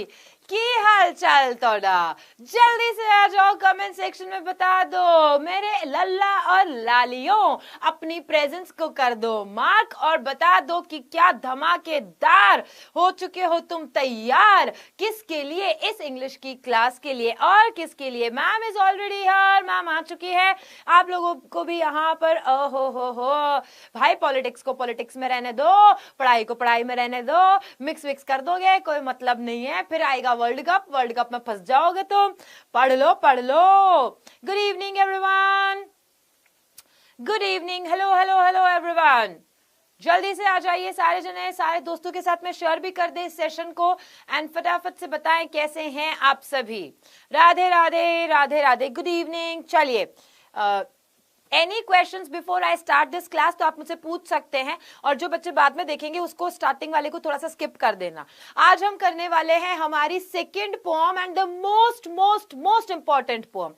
की हाल चाल तोड़ा, जल्दी से आ जाओ कमेंट सेक्शन में बता दो मेरे लल्ला और लालियों, अपनी प्रेजेंस को कर दो मार्क और बता दो कि क्या धमाकेदार हो चुके हो तुम तैयार किसके लिए, इस इंग्लिश की क्लास के लिए और किसके लिए। Ma'am is already here, ma'am आ चुकी है, आप लोगों को भी यहाँ पर हो भाई पॉलिटिक्स को पॉलिटिक्स में रहने दो, पढ़ाई को पढ़ाई में रहने दो, मिक्स विक्स कर दोगे कोई मतलब नहीं है, फिर आएगा वर्ल्ड कप में फंस जाओगे तुम। पढ़ लो पढ़ लो। Good evening everyone, good evening, hello hello hello everyone. जल्दी से आ जाइए सारे जने, सारे दोस्तों के साथ में शेयर भी कर दे इस सेशन को एंड फटाफट से बताएं कैसे हैं आप सभी। Radhe Radhe Radhe Radhe, good evening. चलिए any questions before I start this class तो आप मुझसे पूछ सकते हैं, और जो बच्चे बाद में देखेंगे उसको स्टार्टिंग वाले को थोड़ा सा स्किप कर देना। आज हम करने वाले हैं हमारी second poem and the most most most important poem.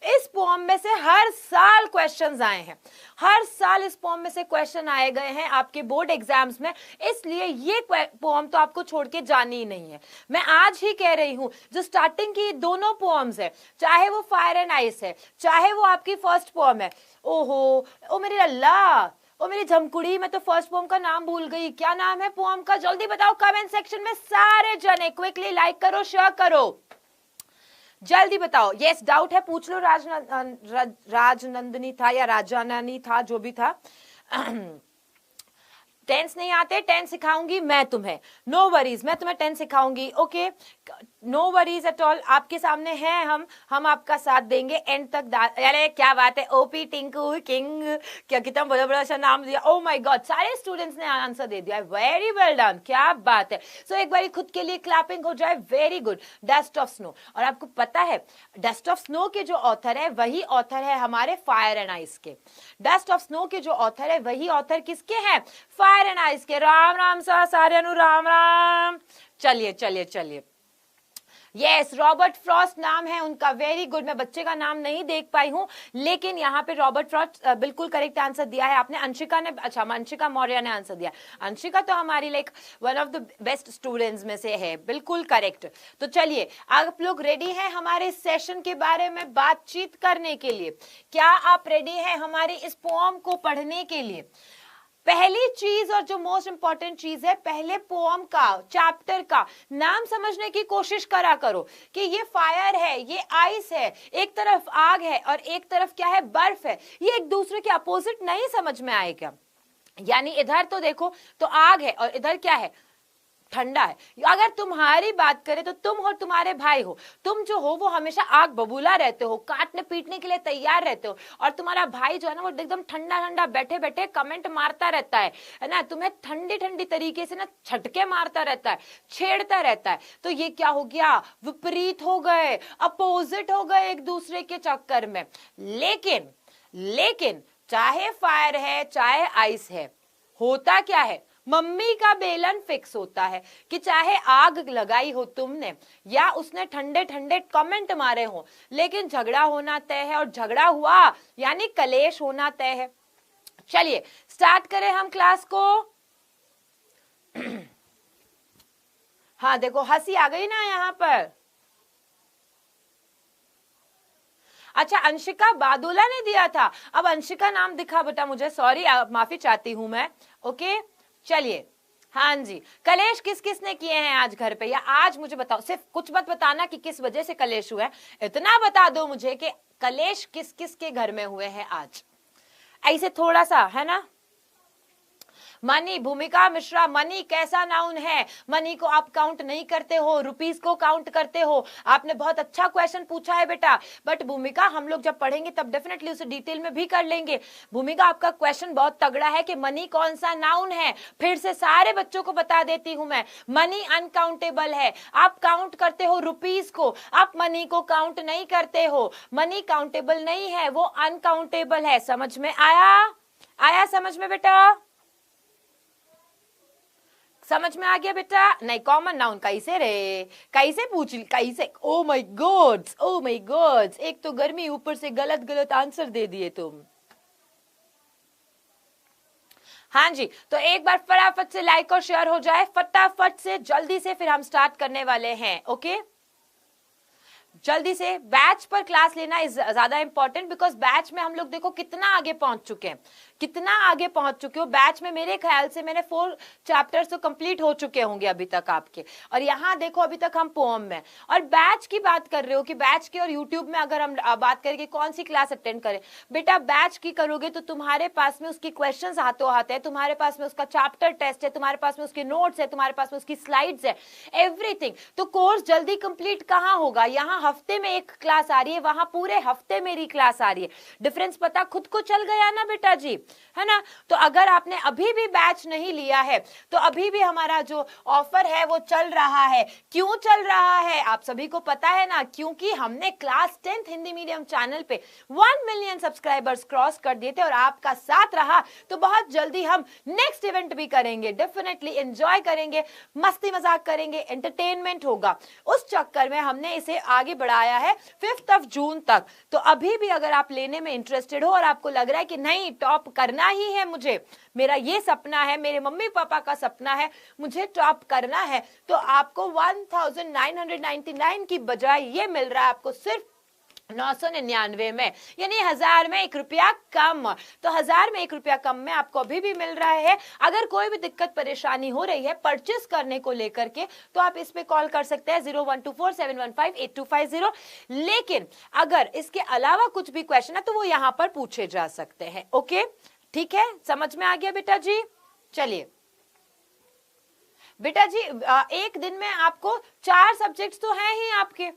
इस पोएम में से हर साल क्वेश्चंस आए हैं, हर साल इस पोएम में से क्वेश्चन आए गए हैं आपके बोर्ड एग्जाम्स में, इसलिए ये पोएम तो आपको छोड़ के जानी ही नहीं है। मैं आज ही कह रही हूं, जो स्टार्टिंग की दोनों पोएम्स है, चाहे वो फायर एंड आइस है, चाहे वो आपकी फर्स्ट पोएम है, ओहो ओ मेरी अल्लाह, ओ मेरी झमकुड़ी, मैं तो फर्स्ट पोएम का नाम भूल गई। क्या नाम है पोएम का, जल्दी बताओ कमेंट सेक्शन में सारे जने, क्विकली लाइक करो शेयर करो, जल्दी बताओ। यस डाउट है पूछ लो, राजनंदिनी था या राजानानी था, जो भी था। टेंस नहीं आते, टेंस सिखाऊंगी मैं तुम्हें, नो वरीज, मैं तुम्हें टेंस सिखाऊंगी, okay, no worries at all. आपके सामने हैं हम आपका साथ देंगे एंड तक। अरे क्या बात है, ओपी टिंकू किंग, क्या कितना बड़ा बड़ा सा नाम दिया, ओ माय गॉड, सारे स्टूडेंट्स ने आंसर दे दिया, वेरी वेल डन, क्या बात है। सो एक बार खुद के लिए क्लैपिंग हो जाए, very good. Dust of snow, और आपको पता है डस्ट ऑफ स्नो के जो ऑथर है वही ऑथर है हमारे फायर एंड आइस के। डस्ट ऑफ स्नो के जो ऑथर है वही ऑथर किसके हैं, फायर एंड आइस के। राम राम सा सारे नु राम राम। चलिए चलिए चलिए, यस रॉबर्ट फ्रॉस्ट नाम है उनका, वेरी गुड। मैं बच्चे का नाम नहीं देख पाई हूं, लेकिन यहाँ पे रॉबर्ट फ्रॉस्ट बिल्कुल करेक्ट आंसर दिया है आपने। अंशिका ने, अच्छा अंशिका मौर्य ने आंसर दिया। अंशिका तो हमारी like one of the best students में से है, बिल्कुल करेक्ट। तो चलिए आप लोग रेडी हैं हमारे सेशन के बारे में बातचीत करने के लिए? क्या आप रेडी हैं हमारी इस पोएम को पढ़ने के लिए? पहली चीज और जो मोस्ट इंपॉर्टेंट चीज है, पहले पोएम का, चैप्टर का नाम समझने की कोशिश करा करो कि ये फायर है, ये आइस है, एक तरफ आग है और एक तरफ क्या है, बर्फ है, ये एक दूसरे के अपोजिट नहीं समझ में आएगा। यानी इधर तो देखो तो आग है और इधर क्या है, ठंडा है। अगर तुम्हारी बात करें तो तुम और तुम्हारे भाई हो, तुम जो हो वो हमेशा आग बबूला रहते हो, काटने पीटने के लिए तैयार रहते हो, और तुम्हारा भाई जो है ना वो एकदम ठंडा ठंडा बैठे बैठे कमेंट मारता रहता है ना, तुम्हें ठंडी ठंडी तरीके से ना छटके मारता रहता है, छेड़ता रहता है। तो ये क्या हो गया, विपरीत हो गए, अपोजिट हो गए एक दूसरे के चक्कर में। लेकिन चाहे फायर है चाहे आइस है, होता क्या है, मम्मी का बेलन फिक्स होता है कि चाहे आग लगाई हो तुमने या उसने ठंडे ठंडे कमेंट मारे हो, लेकिन झगड़ा होना तय है, और झगड़ा हुआ यानी कलेश होना तय है। चलिए स्टार्ट करें हम क्लास को। हाँ देखो हंसी आ गई ना यहाँ पर। अच्छा अंशिका बादुला ने दिया था, अब अंशिका नाम दिखा बेटा मुझे, सॉरी माफी चाहती हूं मैं, ओके। चलिए हाँ जी, कलेश किस किस ने किए हैं आज घर पे, या आज मुझे बताओ, सिर्फ कुछ मत बताना कि किस वजह से कलेश हुआ है, इतना बता दो मुझे कि कलेश किस किस के घर में हुए हैं आज, ऐसे थोड़ा सा है ना। मनी, भूमिका मिश्रा, मनी कैसा नाउन है, मनी को आप काउंट नहीं करते हो, रुपीस को काउंट करते हो। आपने बहुत अच्छा क्वेश्चन पूछा है बेटा, बट भूमिका हम लोग जब पढ़ेंगे तब डेफिनेटली उसे डिटेल में भी कर लेंगे। भूमिका आपका क्वेश्चन बहुत तगड़ा है कि मनी कौन सा नाउन है। फिर से सारे बच्चों को बता देती हूं मैं, मनी अनकाउंटेबल है, आप काउंट करते हो रुपीस को, आप मनी को काउंट नहीं करते हो। मनी काउंटेबल नहीं है, वो अनकाउंटेबल है। समझ में आया समझ में बेटा, समझ में आ गया बेटा? नहीं कॉमन नाउन कैसे रे, कैसे पूछ, कैसे, oh my God's, oh my God's, एक तो गर्मी ऊपर से गलत गलत आंसर दे दिए तुम। हाँ जी, तो एक बार फटाफट से लाइक और शेयर हो जाए, फटाफट से जल्दी से, फिर हम स्टार्ट करने वाले हैं। ओके, जल्दी से। बैच पर क्लास लेना इज ज्यादा इंपॉर्टेंट, बिकॉज बैच में हम लोग देखो कितना आगे पहुंच चुके हैं, कितना आगे पहुंच चुके हो। बैच में मेरे ख्याल से मैंने 4 चैप्टर्स तो कंप्लीट हो चुके होंगे अभी तक आपके, और यहाँ देखो अभी तक हम पोएम में। और बैच की बात कर रहे हो कि बैच की, और यूट्यूब में अगर हम बात करें कि कौन सी क्लास अटेंड करें, बेटा बैच की करोगे तो तुम्हारे पास में उसकी क्वेश्चंस हाथों हाथ है, तुम्हारे पास में उसका चैप्टर टेस्ट है, तुम्हारे पास में उसके नोट्स है, तुम्हारे पास में उसकी स्लाइड्स है, एवरीथिंग। तो कोर्स जल्दी कंप्लीट कहाँ होगा? यहाँ हफ्ते में एक क्लास आ रही है, वहां पूरे हफ्ते मेरी क्लास आ रही है। डिफरेंस पता खुद को चल गया ना बेटा जी, है ना? तो अगर आपने अभी भी बैच नहीं लिया है तो अभी भी हमारा जो ऑफर है वो चल रहा है। क्यों चल रहा है आप सभी को पता है ना? क्योंकि हमने class 10th Hindi medium channel पे 1 मिलियन सब्सक्राइबर्स क्रॉस कर दिए थे, और आपका साथ रहा तो बहुत जल्दी हम नेक्स्ट इवेंट भी करेंगे, डेफिनेटली एंजॉय करेंगे, मस्ती मजाक करेंगे, एंटरटेनमेंट होगा। उस चक्कर में हमने इसे आगे बढ़ाया है 5 जून तक। तो अभी भी अगर आप लेने में इंटरेस्टेड हो और आपको लग रहा है कि नहीं टॉप करना ही है मुझे, मेरा ये सपना है, मेरे मम्मी पापा का सपना है, मुझे टॉप करना है, तो आपको 1999 की बजाय ये मिल रहा है आपको सिर्फ 999 में, यानी 1000 में 1 रुपया कम। तो 1000 में 1 रुपया कम में आपको अभी भी मिल रहा है। अगर कोई भी दिक्कत परेशानी हो रही है परचेस करने को लेकर के, तो आप इस पे कॉल कर सकते हैं 012471585250। लेकिन अगर इसके अलावा कुछ भी क्वेश्चन है तो वो यहां पर पूछे जा सकते हैं। ओके, ठीक है, समझ में आ गया बेटा जी? चलिए बेटा जी, एक दिन में आपको 4 सब्जेक्ट्स तो हैं ही आपके,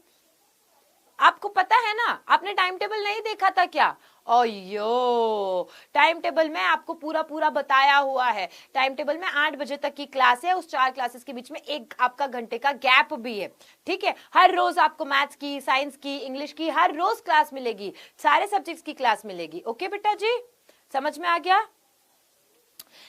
आपको पता है ना? आपने टाइम टेबल नहीं देखा था क्या? ओयो, टाइम टेबल में आपको पूरा पूरा बताया हुआ है। टाइम टेबल में 8 बजे तक की क्लास है, उस 4 क्लासेस के बीच में एक आपका घंटे का गैप भी है, ठीक है? हर रोज आपको मैथ्स की, साइंस की, इंग्लिश की हर रोज क्लास मिलेगी, सारे सब्जेक्ट्स की क्लास मिलेगी। ओके बेटा जी, समझ में आ गया?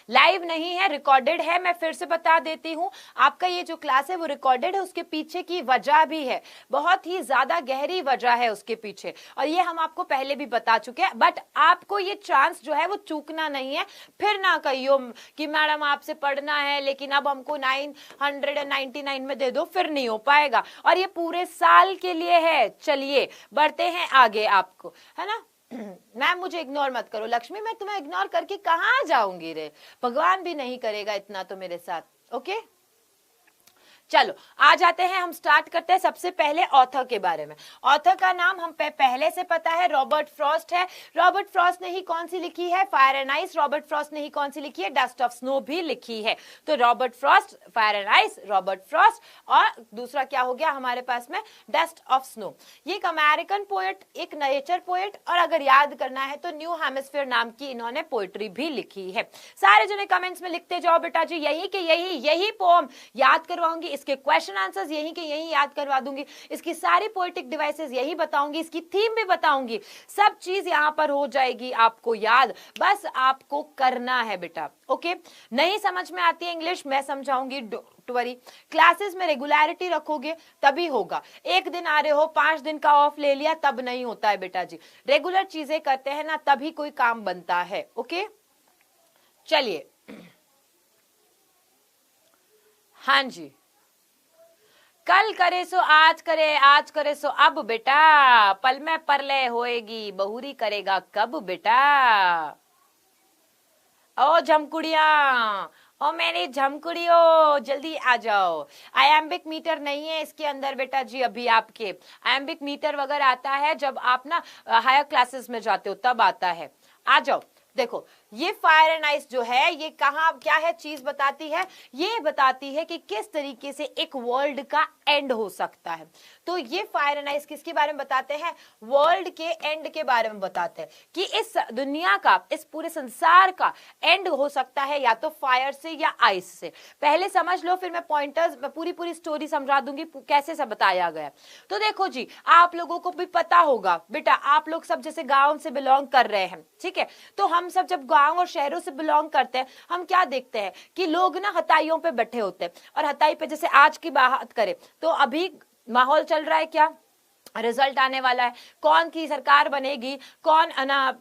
लाइव नहीं है, रिकॉर्डेड है। मैं फिर से बता देती हूं, आपका ये जो क्लास है वो रिकॉर्डेड है, उसके पीछे की वजह भी है, बहुत ही ज्यादा गहरी वजह है उसके पीछे, और ये हम आपको पहले भी बता चुके हैं। बट आपको ये चांस जो है वो चूकना नहीं है। फिर ना कहियो कि मैडम आपसे पढ़ना है लेकिन अब हमको 999 में दे दो, फिर नहीं हो पाएगा। और ये पूरे साल के लिए है। चलिए बढ़ते हैं आगे, आपको है ना? मैम मुझे इग्नोर मत करो। लक्ष्मी, मैं तुम्हें इग्नोर करके कहां जाऊंगी रे? भगवान भी नहीं करेगा इतना तो मेरे साथ। ओके, चलो आ जाते हैं, हम स्टार्ट करते हैं सबसे पहले ऑथर के बारे में। ऑथर का नाम हम पहले से पता है, रॉबर्ट फ्रॉस्ट है। रॉबर्ट फ्रॉस्ट ने ही कौन सी लिखी है? Fire and ice. Robert Frost ने ही कौन सी लिखी है? डस्ट ऑफ स्नो भी लिखी है। तो Robert Frost, fire and ice, Robert Frost, और दूसरा क्या हो गया हमारे पास में? Dust of snow. ये एक अमेरिकन पोएट, एक नेचर पोएट, और अगर याद करना है तो न्यू हेमिस्फीयर नाम की इन्होंने पोएट्री भी लिखी है। सारे जने कमेंट्स में लिखते जाओ बेटा जी, यही के यही पोएम याद करवाऊंगी, इसके क्वेश्चन आंसर्स यही के यही याद करवा दूंगी, इसकी सारी पोएटिक डिवाइसेस यही बताऊंगी, इसकी थीम भी बताऊंगी, सब चीज यहां पर हो जाएगी आपको याद। बस आपको करना है बेटा। ओके, नहीं समझ में आती है इंग्लिश, मैं समझाऊंगी, डोंट वरी। क्लासेस में रेगुलरिटी रखोगे तभी होगा। एक दिन आ रहे हो, 5 दिन का ऑफ ले लिया, तब नहीं होता है बेटा जी। रेगुलर चीजें करते हैं ना, तभी कोई काम बनता है। ओके, चलिए, हाँ जी। कल करे सो आज करे, आज करे सो अब बेटा, पल में परलय होएगी, बहुरी करेगा कब बेटा? ओ झमकुड़िया, ओ मेरी झमकुड़ियों, जल्दी आ जाओ। आयम्बिक मीटर नहीं है इसके अंदर बेटा जी अभी आपके। आयम्बिक मीटर वगैरह आता है जब आप ना हायर क्लासेस में जाते हो, तब आता है। आ जाओ। देखो ये फायर एंड आइस जो है, ये कहाँ क्या है चीज बताती है? ये बताती है कि किस तरीके से एक वर्ल्ड का एंड हो सकता है। तो ये फायर एंड आइस किसके बारे में बताते हैं? वर्ल्ड के एंड के बारे में बताते हैं कि इस दुनिया का, इस पूरे संसार का एंड हो सकता है या तो फायर से या आइस से। पहले समझ लो, फिर मैं पॉइंटर्स, मैं पूरी स्टोरी समझा दूंगी कैसे सब बताया गया। तो देखो जी, आप लोगों को भी पता होगा बेटा, आप लोग सब जैसे गांव से बिलोंग कर रहे हैं, ठीक है? तो हम सब जब गांव और शहरों से बिलोंग करते हैं, हम क्या देखते हैं कि लोग ना हथाइयों पे बैठे होते हैं, और हथाई पे जैसे आज की बात करें तो अभी माहौल चल रहा है क्या? रिजल्ट आने वाला है, कौन की सरकार बनेगी, कौन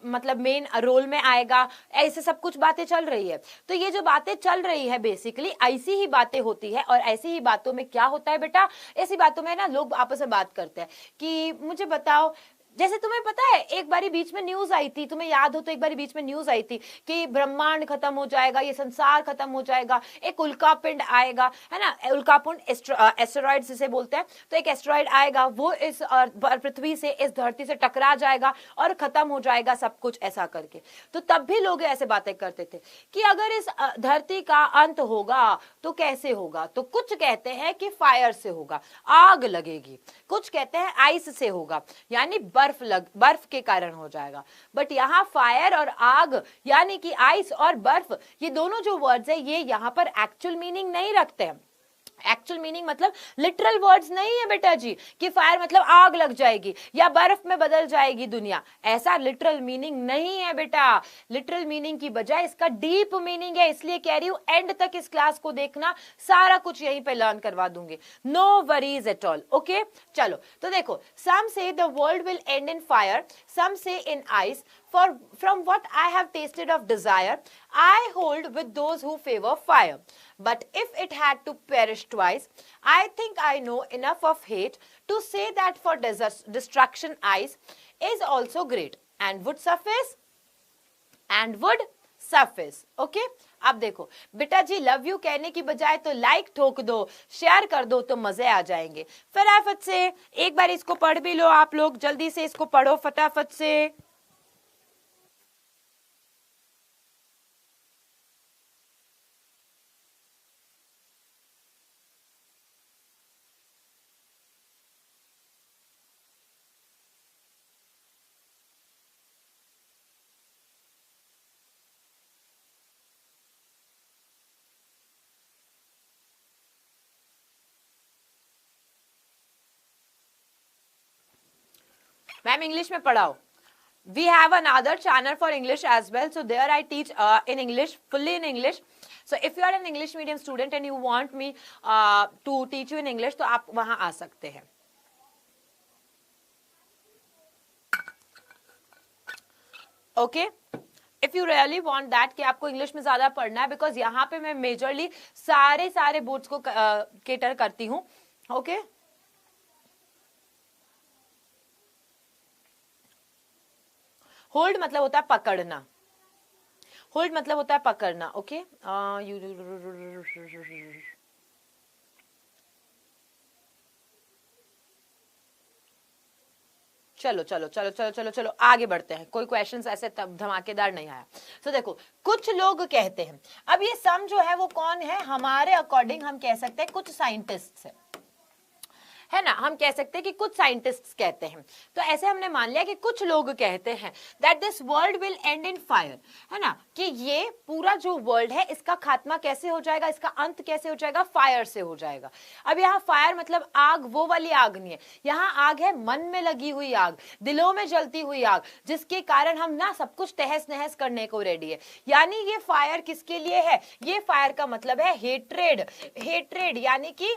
मतलब मेन रोल में आएगा, ऐसे सब कुछ बातें चल रही है। तो ये जो बातें चल रही है बेसिकली ऐसी ही बातें होती है, और ऐसी ही बातों में क्या होता है बेटा, ऐसी बातों में ना लोग आपस में बात करते हैं कि मुझे बताओ, जैसे तुम्हें पता है एक बारी बीच में न्यूज आई थी, तुम्हें याद हो तो एक बारी बीच में न्यूज आई थी कि ब्रह्मांड खत्म हो जाएगा, ये संसार खत्म हो जाएगा, एक उल्कापिंड आएगा, है ना, उल्कापिंड एस्टेरॉइड जिसे बोलते हैं, तो एक एस्टेरॉइड आएगा, वो इस पृथ्वी से, इस धरती से टकरा जाएगा और खत्म हो जाएगा सब कुछ, ऐसा करके। तो तब भी लोग ऐसे बातें करते थे कि अगर इस धरती का अंत होगा तो कैसे होगा, तो कुछ कहते हैं कि फायर से होगा, आग लगेगी, कुछ कहते हैं आइस से होगा, यानी बर्फ के कारण हो जाएगा। बट यहाँ फायर और आग यानी कि आइस और बर्फ, ये दोनों जो वर्ड्स है ये यहाँ पर एक्चुअल मीनिंग नहीं रखते हैं। एक्चुअल मीनिंग मतलब लिटरल वर्ड्स नहीं है बेटा जी कि फायर मतलब आग लग जाएगी या बर्फ में बदल जाएगी दुनिया, ऐसा लिटरल मीनिंग नहीं है बेटा। लिटरल मीनिंग की बजाय इसका डीप मीनिंग है, इसलिए कह रही हूं एंड तक इस क्लास को देखना, सारा कुछ यहीं पे लर्न करवा दूंगी, no worries at all. Okay चलो, तो देखो, some say the world will end in fire, some say in ice, for from what I have tasted of desire, I hold with those who favor fire. But if it had to perish twice, I think I know enough of hate to say that for destruction ice is also great and would suffice and would suffice. Okay? अब देखो बेटा जी, love you कहने की बजाय तो like ठोक दो, share कर दो, तो मजे आ जाएंगे। फटाफट से एक बार इसको पढ़ भी लो आप लोग, जल्दी से इसको पढ़ो फटाफट से। मैम इंग्लिश में पढ़ाओ। We have another channel for English as well, so there I teach in English, fully in English. So if you are an English medium student and you want me to teach you in English, तो आप वहां आ सकते हैं। Okay, if you really want that कि आपको English में ज्यादा पढ़ना है, बिकॉज यहाँ पे मैं मेजरली सारे बोर्ड्स को केटर करती हूँ। ओके, होल्ड मतलब होता है पकड़ना, होल्ड मतलब होता है पकड़ना। ओके, चलो चलो चलो चलो चलो चलो आगे बढ़ते हैं, कोई क्वेश्चंस ऐसे तब धमाकेदार नहीं आया। तो देखो, कुछ लोग कहते हैं, अब ये सम जो है वो कौन है, हमारे अकॉर्डिंग हम कह सकते हैं कुछ साइंटिस्ट है ना, हम कह सकते हैं कि कुछ साइंटिस्ट्स कहते हैं। तो ऐसे हमने मान लिया कि कुछ लोग कहते हैं that this world will end in fire, है ना, कि ये पूरा जो वर्ल्ड है इसका खात्मा कैसे हो जाएगा, इसका अंत कैसे हो जाएगा, फायर से हो जाएगा। अब यहाँ फायर मतलब आग, वो वाली आग नहीं है, यहाँ आग है मन में लगी हुई आग, दिलों में जलती हुई आग, जिसके कारण हम ना सब कुछ तहस नहस करने को रेडी है। यानी ये फायर किसके लिए है, ये फायर का मतलब है हेट्रेड, हेट्रेड यानी कि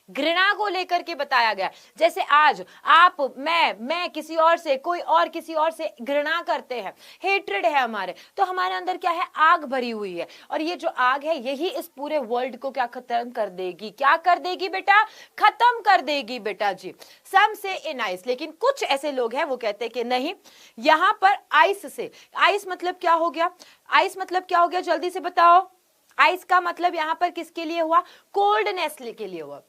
घृणा को लेकर के बताया गया। जैसे आज आप, मैं किसी और से, कोई और किसी और से घृणा करते हैं, हेट्रेड है हमारे, तो हमारे अंदर क्या है, आग भरी हुई है, और ये जो आग है यही इस पूरे वर्ल्ड को क्या खत्म कर देगी, क्या कर देगी बेटा, खत्म कर देगी बेटा जी। सम से इन आइस, लेकिन कुछ ऐसे लोग हैं वो कहते हैं कि नहीं, यहां पर आइस से, आइस मतलब क्या हो गया, आइस मतलब क्या हो गया, जल्दी से बताओ। आइस का मतलब यहां पर किसके लिए हुआ, कोल्डनेस के लिए हुआ,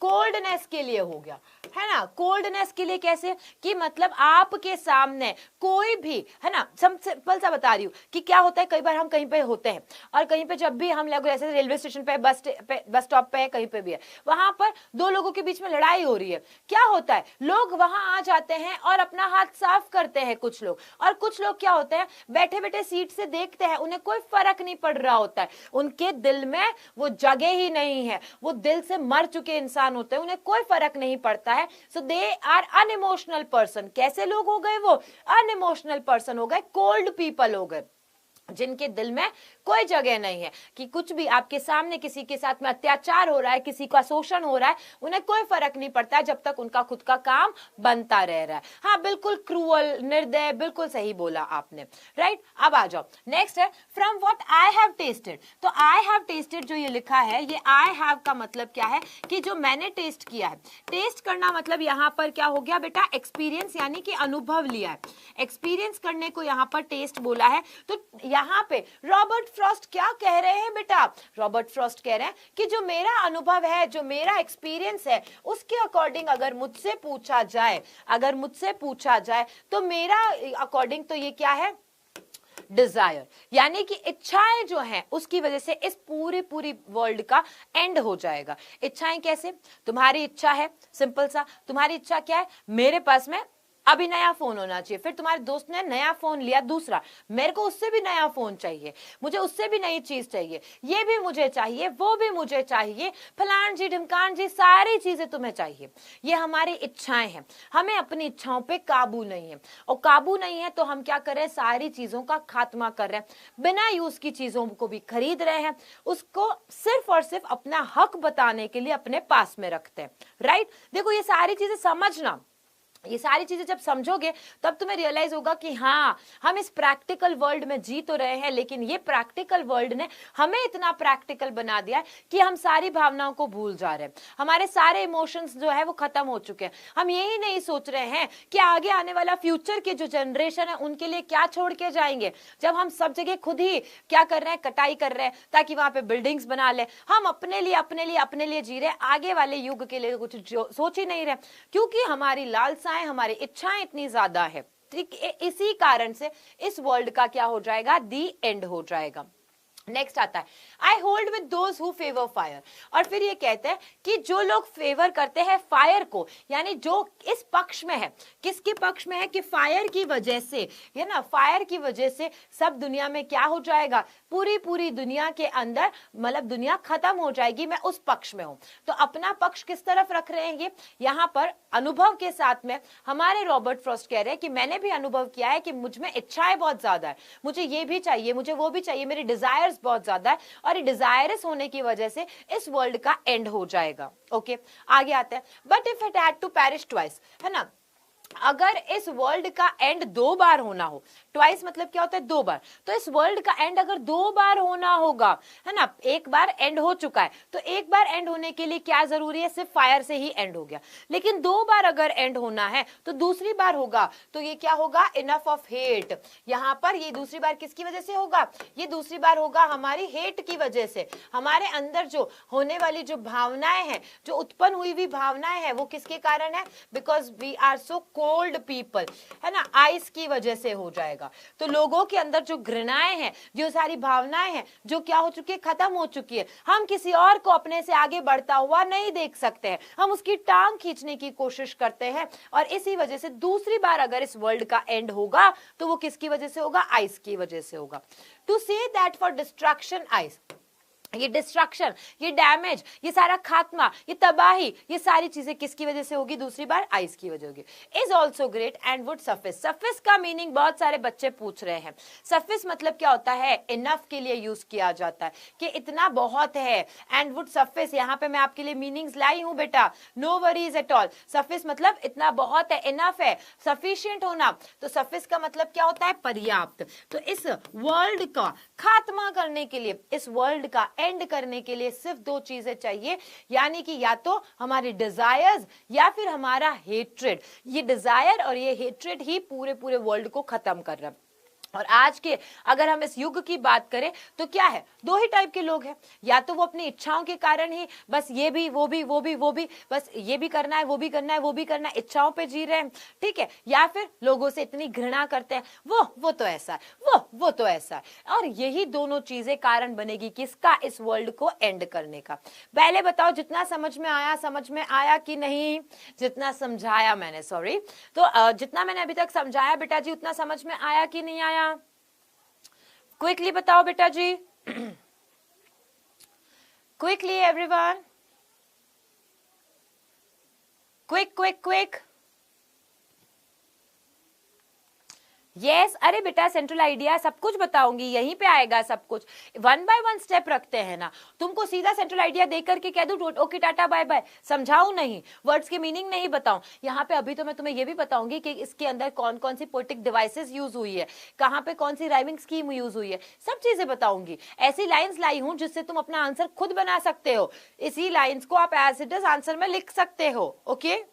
कोल्डनेस के लिए हो गया, है ना। कोल्डनेस के लिए कैसे, कि मतलब आपके सामने कोई भी, है ना, सिंपल सा बता रही हूँ कि क्या होता है, कई बार हम कहीं पे होते हैं और कहीं पे जब भी हम लोग ऐसे रेलवे स्टेशन पे, बस स्टॉप पे, कहीं पे भी है, वहां पर दो लोगों के बीच में लड़ाई हो रही है, क्या होता है, लोग वहां आ जाते हैं और अपना हाथ साफ करते हैं कुछ लोग, और कुछ लोग क्या होते हैं, बैठे बैठे सीट से देखते हैं, उन्हें कोई फर्क नहीं पड़ रहा होता है, उनके दिल में वो जगह ही नहीं है, वो दिल से मर चुके इंसान होते हैं, उन्हें कोई फर्क नहीं पड़ता है। सो दे आर अनइमोशनल पर्सन। कैसे लोग हो गए वो, अनइमोशनल पर्सन हो गए, कोल्ड पीपल हो गए। जिनके दिल में कोई जगह नहीं है कि कुछ भी आपके सामने किसी के साथ में अत्याचार हो रहा है, किसी का शोषण हो रहा है, उन्हें कोई फर्क नहीं पड़ता जब तक उनका खुद का काम बनता रह रहा है। हाँ, बिल्कुल क्रूअल, निर्दय, बिल्कुल सही बोला आपने, राइट। अब आ जाओ, नेक्स्ट है from what I have tested. तो आई हैव टेस्टेड जो ये लिखा है, ये आई हैव का मतलब क्या है कि जो मैंने टेस्ट किया है। टेस्ट करना मतलब यहाँ पर क्या हो गया बेटा, एक्सपीरियंस, यानी कि अनुभव लिया है। एक्सपीरियंस करने को यहाँ पर टेस्ट बोला है। तो यहाँ पे रॉबर्ट फ्रॉस्ट क्या कह रहे हैं बेटा, रॉबर्ट फ्रॉस्ट कह रहे हैं कि जो मेरा अनुभव है, जो मेरा एक्सपीरियंस है, उसके अकॉर्डिंग अगर मुझसे पूछा जाए तो मेरा अकॉर्डिंग तो ये क्या है, डिजायर, यानी कि इच्छाएं जो हैं उसकी वजह से इस पूरी वर्ल्ड का एंड हो जाएगा। इच्छाएं कैसे, तुम्हारी इच्छा है, सिंपल सा, तुम्हारी इच्छा क्या है, मेरे पास में अभी नया फोन होना चाहिए, फिर तुम्हारे दोस्त ने नया फोन लिया दूसरा, मेरे को उससे भी नया फोन चाहिए, मुझे उससे भी नई चीज चाहिए, ये भी मुझे चाहिए, वो भी मुझे चाहिए, फलान जी ढिमकान जी, सारी चीजें तुम्हें चाहिए। ये हमारी इच्छाएं हैं, हमें अपनी इच्छाओं पे काबू नहीं है, और काबू नहीं है तो हम क्या कर रहे हैं, सारी चीजों का खात्मा कर रहे हैं, बिना यूज की चीजों को भी खरीद रहे हैं, उसको सिर्फ और सिर्फ अपना हक बताने के लिए अपने पास में रखते हैं, राइट। देखो ये सारी चीजें समझना, ये सारी चीजें जब समझोगे तब तुम्हें रियलाइज होगा कि हाँ, हम इस प्रैक्टिकल वर्ल्ड में जी तो रहे हैं, लेकिन ये प्रैक्टिकल वर्ल्ड ने हमें इतना प्रैक्टिकल बना दिया है कि हम सारी भावनाओं को भूल जा रहे हैं, हमारे सारे इमोशंस जो है वो खत्म हो चुके हैं। हम यही नहीं सोच रहे हैं कि आगे आने वाला फ्यूचर के जो जनरेशन है उनके लिए क्या छोड़ के जाएंगे, जब हम सब जगह खुद ही क्या कर रहे हैं, कटाई कर रहे हैं ताकि वहां पे बिल्डिंग्स बना ले। हम अपने लिए जी रहे हैं, आगे वाले युग के लिए कुछ सोच ही नहीं रहे, क्योंकि हमारी लालसा, हमारी इच्छाएं इतनी ज्यादा है। ठीक, इसी कारण से इस वर्ल्ड का क्या हो जाएगा, दी एंड हो जाएगा। नेक्स्ट आता है I hold with those who favour fire. और फिर ये कहते हैं कि जो लोग फेवर करते हैं फायर को, यानी जो इस पक्ष में है, किसके पक्ष में है, कि फायर की वजह से, है ना, फायर की वजह से सब दुनिया में क्या हो जाएगा, पूरी दुनिया के अंदर, मतलब दुनिया खत्म हो जाएगी, मैं उस पक्ष में हूं। तो अपना पक्ष किस तरफ रख रहे हैं ये, यहाँ पर अनुभव के साथ में हमारे रॉबर्ट फ्रॉस्ट कह रहे हैं कि मैंने भी अनुभव किया है कि मुझ में इच्छाएं बहुत ज्यादा है, मुझे ये भी चाहिए, मुझे वो भी चाहिए, मेरी डिजायर बहुत ज्यादा है, और डिजायरस होने की वजह से इस वर्ल्ड का एंड हो जाएगा। ओके, आगे आते हैं, but if it had to perish twice, है ना, अगर इस वर्ल्ड का एंड 2 बार होना हो, ट्वाइस मतलब क्या होता है, 2 बार, तो इस वर्ल्ड का एंड अगर 2 बार होना होगा, है ना, एक बार एंड हो चुका है, तो एक बार एंड होने के लिए क्या जरूरी है, सिर्फ फायर से ही एंड हो गया, लेकिन 2 बार अगर एंड होना है तो दूसरी बार होगा, तो ये क्या होगा, इनफ ऑफ हेट। यहां पर ये दूसरी बार किसकी वजह से होगा, ये दूसरी बार होगा हमारी हेट की वजह से। हमारे अंदर जो होने वाली जो भावनाएं हैं, जो उत्पन्न हुई हुई भावनाएं हैं, वो किसके कारण है, because we are so cold people, है ना, आइस की वजह से हो जाएगा। तो लोगों के अंदर जो घृणाएं हैं, जो सारी भावनाएं हैं, जो क्या हो चुकी है, खत्म हो चुकी है। हम किसी और को अपने से आगे बढ़ता हुआ नहीं देख सकते हैं, हम उसकी टांग खींचने की कोशिश करते हैं, और इसी वजह से दूसरी बार अगर इस वर्ल्ड का एंड होगा तो वो किसकी वजह से होगा, आइस की वजह से होगा। To say that for destruction ice, ये डिस्ट्रक्शन, ये डैमेज, ये सारा खात्मा, ये तबाही, ये सारी चीजें किसकी वजह से होगी, दूसरी बार आइस की वजह होगी। Is also great and would suffice. Suffice का मीनिंग बहुत सारे बच्चे पूछ रहे हैं, सफिस मतलब क्या होता है, इनफ के लिए यूज किया जाता है कि इतना बहुत है, एंड वुड सफिस, यहाँ पे मैं आपके लिए मीनिंग्स लाई हूं बेटा, no worries at all. Suffice मतलब इतना बहुत है, इनफ है, सफिशिएंट होना, तो सफिस का मतलब क्या होता है, पर्याप्त। तो इस वर्ल्ड का खात्मा करने के लिए, इस वर्ल्ड का एंड करने के लिए सिर्फ 2 चीजें चाहिए, यानी कि या तो हमारी डिजायर्स या फिर हमारा हेट्रेड। ये डिजायर और ये हेट्रेड ही पूरे वर्ल्ड को खत्म कर रहा है। और आज के अगर हम इस युग की बात करें तो क्या है, 2 ही टाइप के लोग हैं, या तो वो अपनी इच्छाओं के कारण ही बस ये भी वो भी बस ये भी करना है, वो भी करना है, वो भी करना है, इच्छाओं पे जी रहे हैं, ठीक है, या फिर लोगों से इतनी घृणा करते हैं, वो तो ऐसा है, वो तो ऐसा है। और यही दोनों चीजें कारण बनेगी किसका, इस वर्ल्ड को एंड करने का। पहले बताओ जितना समझ में आया कि नहीं, जितना समझाया मैंने, सॉरी, तो जितना मैंने अभी तक समझाया बेटा जी, उतना समझ में आया कि नहीं आया, क्विकली बताओ बेटा जी, क्विकली एवरीवन, क्विक, यस अरे बेटा सेंट्रल आइडिया सब कुछ बताऊंगी, यहीं पे आएगा सब कुछ, 1 बाय 1 स्टेप रखते हैं ना। तुमको सीधा सेंट्रल आइडिया दे करके कह दूं ओके टाटा बाय बाय, समझाऊं नहीं, वर्ड्स की मीनिंग नहीं बताऊं यहाँ पे। अभी तो मैं तुम्हें ये भी बताऊंगी कि इसके अंदर कौन कौन सी पोएटिक डिवाइसेस यूज हुई है, कहाँ पे कौन सी राइमिंग स्कीम यूज हुई है, सब चीजें बताऊंगी। ऐसी लाइन्स लाई हूं जिससे तुम अपना आंसर खुद बना सकते हो, इसी लाइन्स को आप एज इट इज आंसर में लिख सकते हो। ओके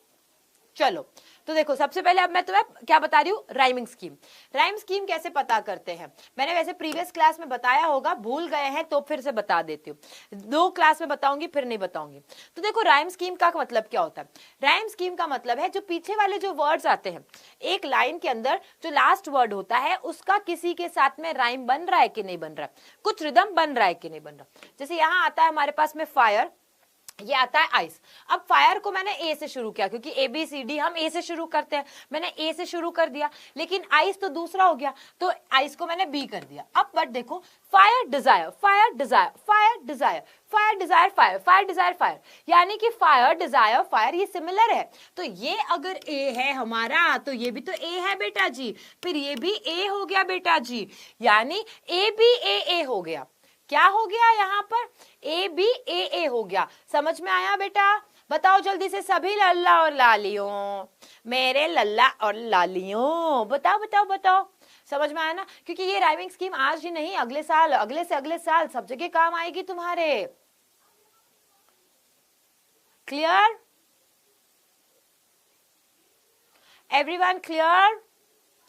चलो तो देखो सबसे पहले अब मैं तुम्हें क्या बता रही हूँ, राइमिंग स्कीम। राइम स्कीम कैसे पता करते हैं, मैंने वैसे प्रीवियस क्लास में बताया होगा, भूल गए हैं तो फिर से बता देती हूँ, 2 क्लास में बताऊंगी फिर नहीं बताऊंगी। तो देखो राइम स्कीम का मतलब क्या होता है, राइम स्कीम का मतलब है जो पीछे वाले जो वर्ड्स आते हैं एक लाइन के अंदर, जो लास्ट वर्ड होता है उसका किसी के साथ में राइम बन रहा है कि नहीं बन रहा है, कुछ रिदम बन रहा है कि नहीं बन रहा। जैसे यहाँ आता है हमारे पास में फायर, ये आता है आइस। अब फायर को मैंने ए से शुरू किया क्योंकि ए बी सी डी हम ए से शुरू करते हैं, मैंने ए से शुरू कर दिया, लेकिन आइस तो दूसरा हो गया तो आइस को मैंने बी कर दिया। अब बट देखो fire desire, fire desire, fire desire, fire desire, fire, fire desire, fire, यानी कि फायर डिजायर फायर ये सिमिलर है। तो ये अगर ए है हमारा तो ये भी तो ए है बेटा जी, फिर ये भी ए हो गया बेटा जी, यानी ए बी ए हो गया। क्या हो गया यहाँ पर, ए बी ए हो गया। समझ में आया बेटा, बताओ जल्दी से सभी लल्ला और लालियों, मेरे लल्ला और लालियों, बताओ बताओ बताओ, समझ में आया ना। क्योंकि ये राइमिंग स्कीम आज ही नहीं अगले साल, अगले से अगले साल सब जगह काम आएगी तुम्हारे। Clear, everyone clear.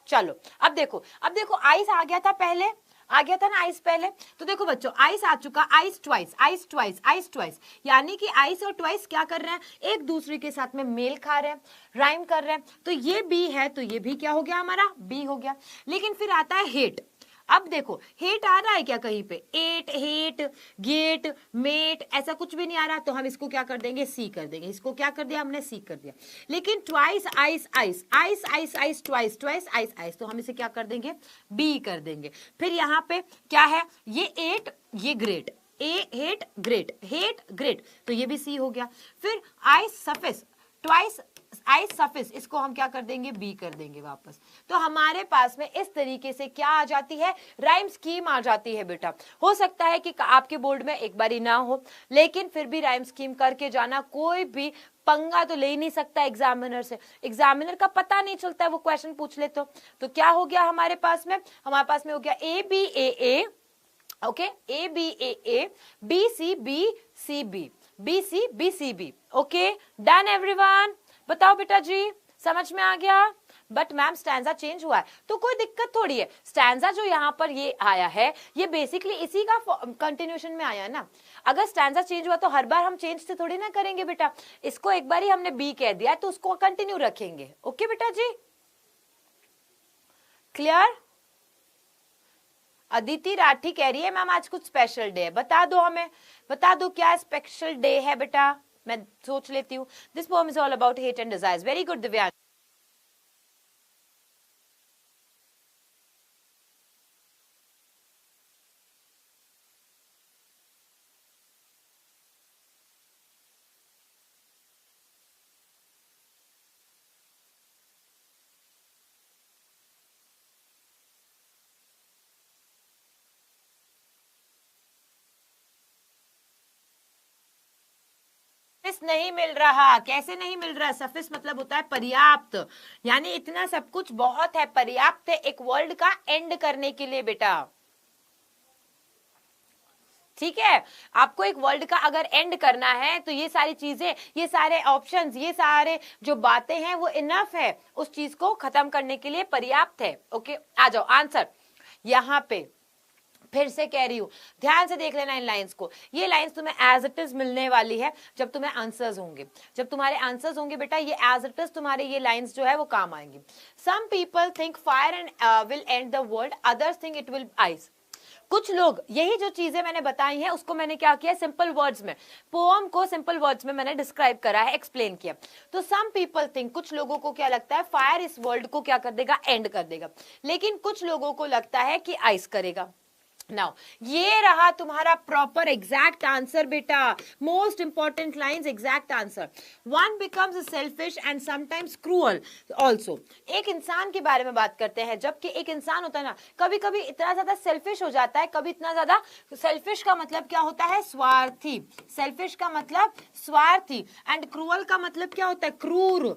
चलो अब देखो आइस आ गया था पहले, आ गया था ना आइस पहले, तो देखो बच्चों आइस आ चुका, ice twice, ice twice, ice twice, यानी कि आइस और ट्वाइस क्या कर रहे हैं, एक दूसरे के साथ में मेल खा रहे हैं, राइम कर रहे हैं। तो ये बी है तो ये भी क्या हो गया हमारा, बी हो गया। लेकिन फिर आता है हेट। अब देखो हेट आ रहा है क्या कहीं पे, एट, हेट, गेट, मेट, ऐसा कुछ भी नहीं आ रहा, तो हम इसको क्या कर देंगे, सी कर देंगे। इसको क्या कर दिया हमने, सी कर दिया। लेकिन twice ice ice, ice ice ice, twice twice ice ice, तो हम इसे क्या कर देंगे, बी कर देंगे। फिर यहाँ पे क्या है, ये एट, ये ग्रेट, ए हेट ग्रेट, हेट ग्रेट, तो ये भी सी हो गया। फिर ice suffice, twice ice suffice, इसको हम क्या कर देंगे, बी कर देंगे वापस। तो हमारे पास में इस तरीके से क्या आ जाती है, राइम स्कीम आ जाती है बेटा। हो सकता है कि आपके बोर्ड में एक बारी ना हो, लेकिन फिर भी राइम स्कीम करके जाना, कोई भी पंगा तो ले ही नहीं सकता एग्जामिनर से, एग्जामिनर का पता नहीं चलता है वो क्वेश्चन पूछ ले तो क्या हो गया हमारे पास में, हमारे पास में हो गया A B A, okay, A B A, B C B C B, B C B C B, okay done everyone. बताओ बेटा जी समझ में आ गया। बट मैम स्टैंजा चेंज हुआ है, तो कोई दिक्कत थोड़ी है, स्टैंजा जो यहाँ पर ये आया है ये बेसिकली इसी का कंटिन्यूशन में आया है ना। अगर स्टैंजा चेंज हुआ तो हर बार हम चेंज से थोड़ी ना करेंगे बेटा, इसको एक बार ही हमने बी कह दिया तो उसको कंटिन्यू रखेंगे। ओके बेटा जी क्लियर। अदिति राठी कह रही है मैम आज कुछ स्पेशल डे है, बता दो हमें, बता दो क्या स्पेशल डे है बेटा, मैं सोच लेती हूँ। This poem is all about hate and desires, very good Divyansh. Suffice नहीं मिल रहा, कैसे नहीं मिल रहा, सफिस मतलब होता है पर्याप्त, यानी इतना सब कुछ बहुत है, पर्याप्त है एक वर्ल्ड का एंड करने के लिए बेटा। ठीक है, आपको एक वर्ल्ड का अगर एंड करना है तो ये सारी चीजें, ये सारे ऑप्शंस, ये सारे जो बातें हैं वो इनफ है, उस चीज को खत्म करने के लिए पर्याप्त है। ओके आ जाओ आंसर, यहाँ पे फिर से कह रही हूं ध्यान से देख लेना इन लाइंस को, ये लाइंस तुम्हें एज इट इज मिलने वाली है जब तुम्हें आंसर्स होंगे, जब तुम्हारे आंसर्स होंगे बेटा ये एज इट इज तुम्हारे ये लाइंस जो है वो काम आएंगी। Some people think fire and will end the world, others think it will ice. कुछ लोग, यही जो चीजें मैंने बताई हैं उसको मैंने क्या किया, सिंपल वर्ड्स में, पोएम को सिंपल वर्ड्स में मैंने डिस्क्राइब करा है, एक्सप्लेन किया। तो सम पीपल थिंक, कुछ लोगों को क्या लगता है फायर इस वर्ल्ड को क्या कर देगा, एंड कर देगा, लेकिन कुछ लोगों को लगता है कि आइस करेगा। नाउ ये रहा तुम्हारा प्रॉपर एग्जैक्ट आंसर बेटा, most important lines, exact answer. One becomes selfish and sometimes cruel also. एक इंसान के बारे में बात करते हैं, जबकि एक इंसान होता है ना, कभी कभी इतना ज्यादा सेल्फिश हो जाता है, कभी इतना ज्यादा, सेल्फिश का मतलब क्या होता है, स्वार्थी, सेल्फिश का मतलब स्वार्थी, एंड क्रूअल का मतलब क्या होता है, क्रूर,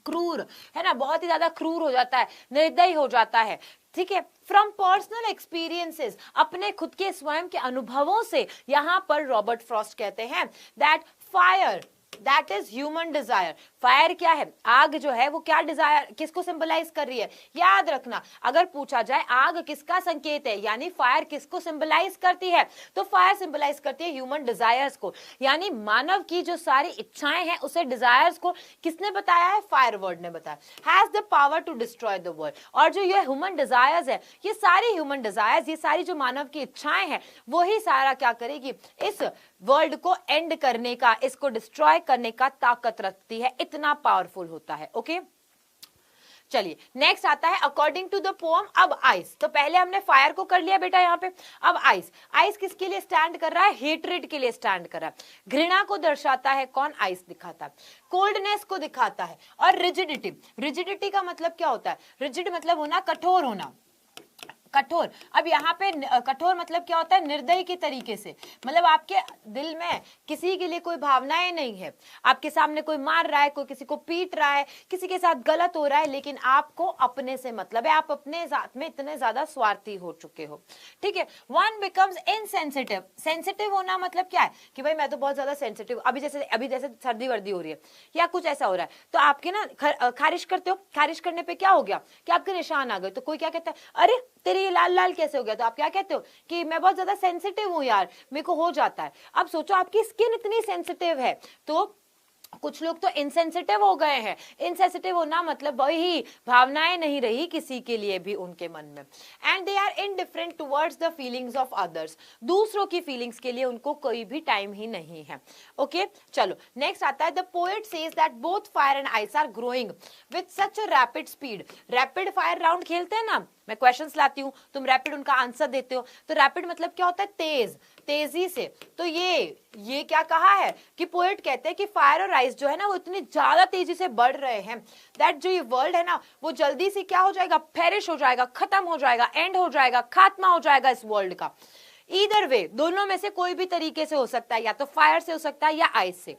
क्रूर है ना, बहुत ही ज्यादा क्रूर हो जाता है, निर्दयी हो जाता है, ठीक है। फ्रॉम पर्सनल एक्सपीरियंसेस, अपने खुद के स्वयं के अनुभवों से, यहां पर रॉबर्ट फ्रॉस्ट कहते हैं that fire that is human desire. Fire क्या है, आग जो है वो क्या डिजायर, किसको सिंबलाइज कर रही है, याद रखना अगर पूछा जाए आग किसका संकेत है, यानी फायर किसको सिंबलाइज करती है, तो फायर सिंबलाइज करती है ह्यूमन डिजायर्स को, यानी मानव की जो सारी इच्छाएं हैं उसे डिजायर्स को किसने बताया है, फायर वर्ड ने बताया, has the power to destroy the world. और जो ये ह्यूमन डिजायर्स है, ये सारी ह्यूमन डिजायर्स, ये सारी जो मानव की इच्छाएं हैं, वही सारा क्या करेगी, इस वर्ल्ड को एंड करने का, इसको डिस्ट्रॉय करने का ताकत रखती है, इतना पावरफुल होता है। ओके चलिए नेक्स्ट आता है अकॉर्डिंग टू द पोएम। अब आइस, तो पहले हमने फायर को कर लिया बेटा यहाँ पे, अब आइस, आइस किसके लिए स्टैंड कर रहा है, हेट्रेड के लिए स्टैंड कर रहा है, घृणा को दर्शाता है कौन, आइस दिखाता है, कोल्डनेस को दिखाता है, और रिजिडिटी, रिजिडिटी का मतलब क्या होता है, रिजिड मतलब होना, कठोर होना, कठोर। अब यहाँ पे कठोर मतलब क्या होता है, निर्दयी के तरीके से, मतलब आपके दिल में किसी के लिए कोई भावनाएं नहीं है, आपके सामने कोई मार रहा है, कोई किसी को पीट रहा है, किसी के साथ गलत हो रहा है, लेकिन आपको अपने से मतलब है, आप अपने साथ में इतने ज्यादा स्वार्थी हो चुके हो, ठीक है। वन बिकम्स इनसेंसिटिव, सेंसिटिव होना मतलब क्या है कि भाई मैं तो बहुत ज्यादा सेंसिटिव, अभी जैसे सर्दी वर्दी हो रही है या कुछ ऐसा हो रहा है, तो आपके ना खारिश करते हो, खारिश करने पे क्या हो गया कि आपके निशान आ गए, तो कोई क्या कहता है, अरे तेरे ये लाल लाल कैसे हो गया, तो आप क्या कहते हो कि मैं बहुत ज्यादा सेंसिटिव हूं यार, मेरे को हो जाता है। अब सोचो आपकी स्किन इतनी सेंसिटिव है, तो कुछ लोग तो इनसेंसिटिव हो गए हैं, इनसेंसिटिव होना मतलब वही भावनाएं नहीं रही किसी के लिए भी उनके मन में, and they are indifferent towards the feelings of others, दूसरों की फीलिंग्स के लिए उनको कोई भी टाइम ही नहीं है। ओके चलो नेक्स्ट आता है the poet says that both fire and ice are growing with such a rapid speed. Rapid fire round खेलते हैं ना, मैं क्वेश्चंस लाती हूं, तुम रैपिड उनका आंसर देते हो, तो रैपिड मतलब क्या होता है, तेज, तेजी से। तो ये क्या कहा है कि पोएट कहते हैं कि फायर और आइस जो है ना वो इतनी ज्यादा तेजी से बढ़ रहे हैं दैट जो ये वर्ल्ड है ना वो जल्दी से क्या हो जाएगा, पेरिश हो जाएगा, खत्म हो जाएगा, एंड हो जाएगा, खात्मा हो जाएगा इस वर्ल्ड का। ईदर वे, दोनों में से कोई भी तरीके से हो सकता है, या तो फायर से हो सकता है या आइस से।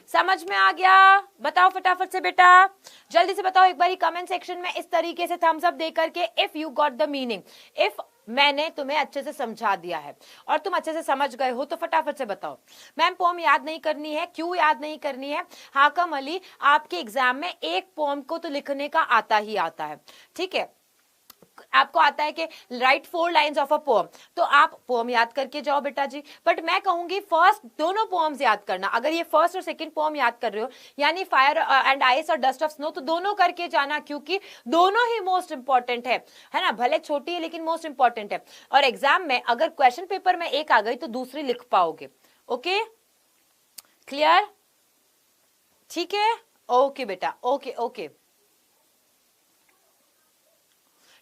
समझ में आ गया, बताओ फटाफट से बेटा, जल्दी से बताओ एक बारी कमेंट सेक्शन में इस तरीके से थम्स अप दे करके, if you got the meaning, if मैंने तुम्हें अच्छे से समझा दिया है और तुम अच्छे से समझ गए हो तो फटाफट से बताओ। मैम पोम याद नहीं करनी है, क्यों याद नहीं करनी है, हाकम अली आपके एग्जाम में एक पोम को तो लिखने का आता ही आता है, ठीक है, आपको आता है कि right 4 lines of a poem, तो आप पोएम याद करके जाओ बेटा जी। बट मैं कहूंगी फर्स्ट दोनों पोएम्स याद करना, अगर ये फर्स्ट और सेकंड पोएम याद कर रहे हो यानी फायर एंड आइस और डस्ट ऑफ स्नो, तो दोनों करके जाना, क्योंकि दोनों ही मोस्ट इंपॉर्टेंट है ना, भले छोटी है लेकिन मोस्ट इंपॉर्टेंट है, और एग्जाम में अगर क्वेश्चन पेपर में एक आ गई तो दूसरी लिख पाओगे। ओके क्लियर, ठीक है, ओके बेटा, ओके ओके।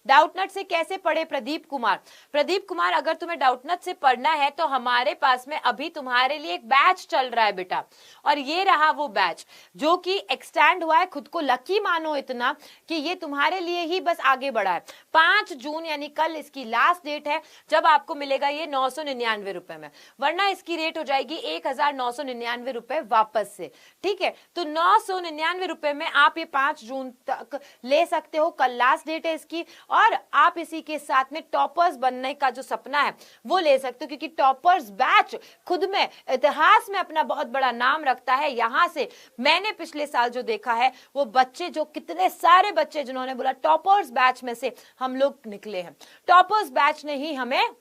डाउटनट से कैसे पढ़े, प्रदीप कुमार, प्रदीप कुमार अगर तुम्हें डाउटनट से पढ़ना है तो हमारे पास में अभी तुम्हारे लिए एक बैच चल रहा है बेटा, और ये रहा वो बैच जो कि एक्सटेंड हुआ है, खुद को लकी मानो इतना कि ये तुम्हारे लिए ही बस आगे बढ़ा है। 5 जून यानी कल इसकी लास्ट डेट है जब आपको मिलेगा ये 999 रुपए में, वरना इसकी रेट हो जाएगी 1999 रुपए वापस से, ठीक है। तो 999 रुपए में आप ये 5 जून तक ले सकते हो, कल लास्ट डेट है इसकी, और आप इसी के साथ में टॉपर्स बनने का जो सपना है वो ले सकते हो, क्योंकि टॉपर्स बैच खुद में इतिहास में अपना बहुत बड़ा नाम रखता है। यहां से मैंने पिछले साल जो देखा है वो बच्चे, जो कितने सारे बच्चे जिन्होंने बोला टॉपर्स बैच में से हम लोग निकले हैं, टॉपर्स बैच ने ही हमें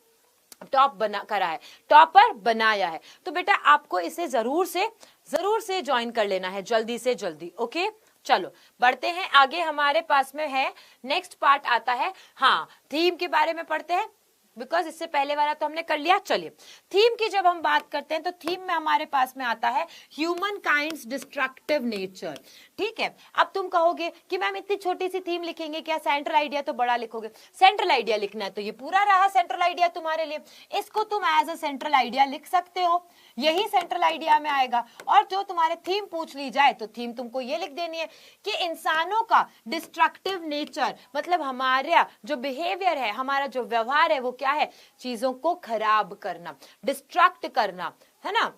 टॉप बना करा है, टॉपर बनाया है। तो बेटा आपको इसे जरूर से ज्वाइन कर लेना है, जल्दी से जल्दी। ओके चलो बढ़ते हैं आगे, हमारे पास में है नेक्स्ट पार्ट आता है, हाँ थीम के बारे में पढ़ते हैं। बिकॉज इससे पहले वाला तो हमने कर लिया। चलिए, थीम की जब हम बात करते हैं तो थीम में हमारे पास में आता है ह्यूमन काइंड्स डिस्ट्रक्टिव नेचर। ठीक है, अब तुम कहोगे कि मैम इतनी छोटी सी थीम लिखेंगे क्या, सेंट्रल आइडिया तो बड़ा लिखोगे। सेंट्रल आइडिया लिखना है तो ये पूरा रहा सेंट्रल आइडिया तुम्हारे लिए, इसको तुम एज अ सेंट्रल आइडिया लिख सकते हो, यही सेंट्रल आइडिया में आएगा। और जो तुम्हारे थीम पूछ ली जाए तो थीम तुमको ये लिख देनी है कि इंसानों का डिस्ट्रक्टिव नेचर, मतलब हमारा जो बिहेवियर है, हमारा जो व्यवहार है वो क्या है, चीजों को खराब करना, डिस्ट्रक्ट करना, है ना,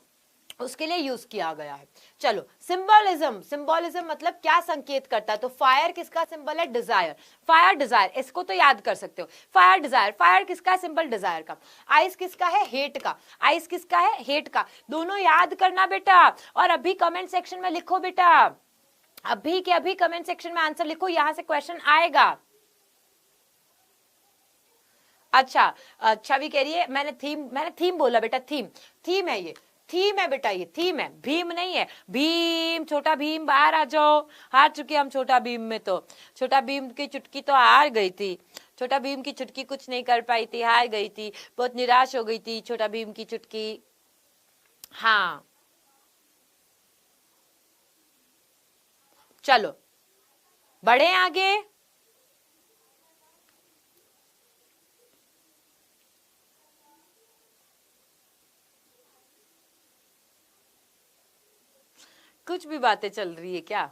उसके लिए यूज किया गया है। चलो, सिंबलिज्म, सिंबलिज्म मतलब क्या संकेत करता है, तो फायर किसका सिंबल है, डिजायर, फायर डिजायर, इसको तो याद कर सकते हो, फायर डिजायर, फायर किसका सिंबल, डिजायर का। आइस किसका है, हेट का, आइस किसका है, हेट का, दोनों याद करना बेटा। और अभी कमेंट सेक्शन में लिखो बेटा, अभी के अभी कमेंट सेक्शन में आंसर लिखो, यहां से क्वेश्चन आएगा। अच्छा, छवि कह रही है मैंने थीम बोला बेटा, थीम है ये, थीम है बेटा, ये थीम है, भीम नहीं है। भीम, छोटा भीम बाहर आ जाओ, हार चुके हम छोटा भीम में, तो छोटा भीम की चुटकी तो हार गई थी, छोटा भीम की चुटकी कुछ नहीं कर पाई थी, हार गई थी, बहुत निराश हो गई थी छोटा भीम की चुटकी। हाँ चलो बढ़े आगे। कुछ भी बातें चल रही है क्या,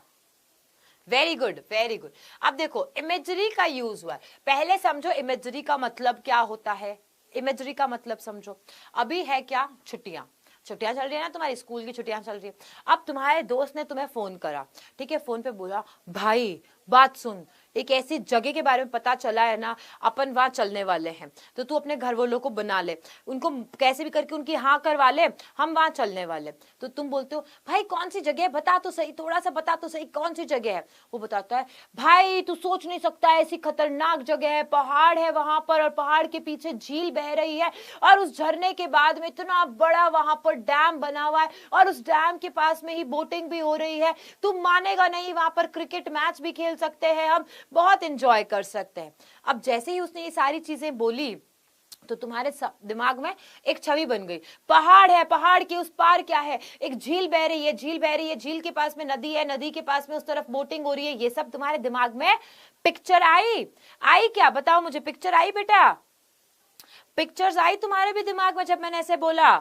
वेरी गुड वेरी गुड। अब देखो इमेजरी का यूज हुआ है, पहले समझो इमेजरी का मतलब क्या होता है, इमेजरी का मतलब समझो। अभी है क्या, छुट्टियां, छुट्टियां चल रही है ना, तुम्हारी स्कूल की छुट्टियां चल रही है। अब तुम्हारे दोस्त ने तुम्हें फोन करा, ठीक है, फोन पे बोला भाई बात सुन, एक ऐसी जगह के बारे में पता चला है ना, अपन वहां चलने वाले हैं, तो तू अपने घर वालों को बना ले, उनको कैसे भी करके उनकी हाँ करवा ले, हम वहां चलने वाले। तो तुम बोलते हो भाई कौन सी जगह है, बता तो सही, थोड़ा सा बता तो सही, कौन सी जगह है। वो बताता है भाई तू सोच नहीं सकता, ऐसी खतरनाक जगह है, पहाड़ है वहां पर, और पहाड़ के पीछे झील बह रही है, और उस झरने के बाद में इतना बड़ा वहां पर डैम बना हुआ है, और उस डैम के पास में ही बोटिंग भी हो रही है, तुम मानेगा नहीं, वहां पर क्रिकेट मैच भी खेल सकते हैं हम, बहुत एंजॉय कर सकते हैं। अब जैसे ही उसने ये सारी चीजें बोली तो तुम्हारे दिमाग में एक छवि बन गई, पहाड़ है, पहाड़ के उस पार क्या है, एक झील बह रही है, झील बह रही है, झील के पास में नदी है, नदी के पास में उस तरफ बोटिंग हो रही है, ये सब तुम्हारे दिमाग में पिक्चर आई, आई क्या, बताओ मुझे, पिक्चर आई बेटा, पिक्चर्स आई तुम्हारे भी दिमाग में जब मैंने ऐसे बोला।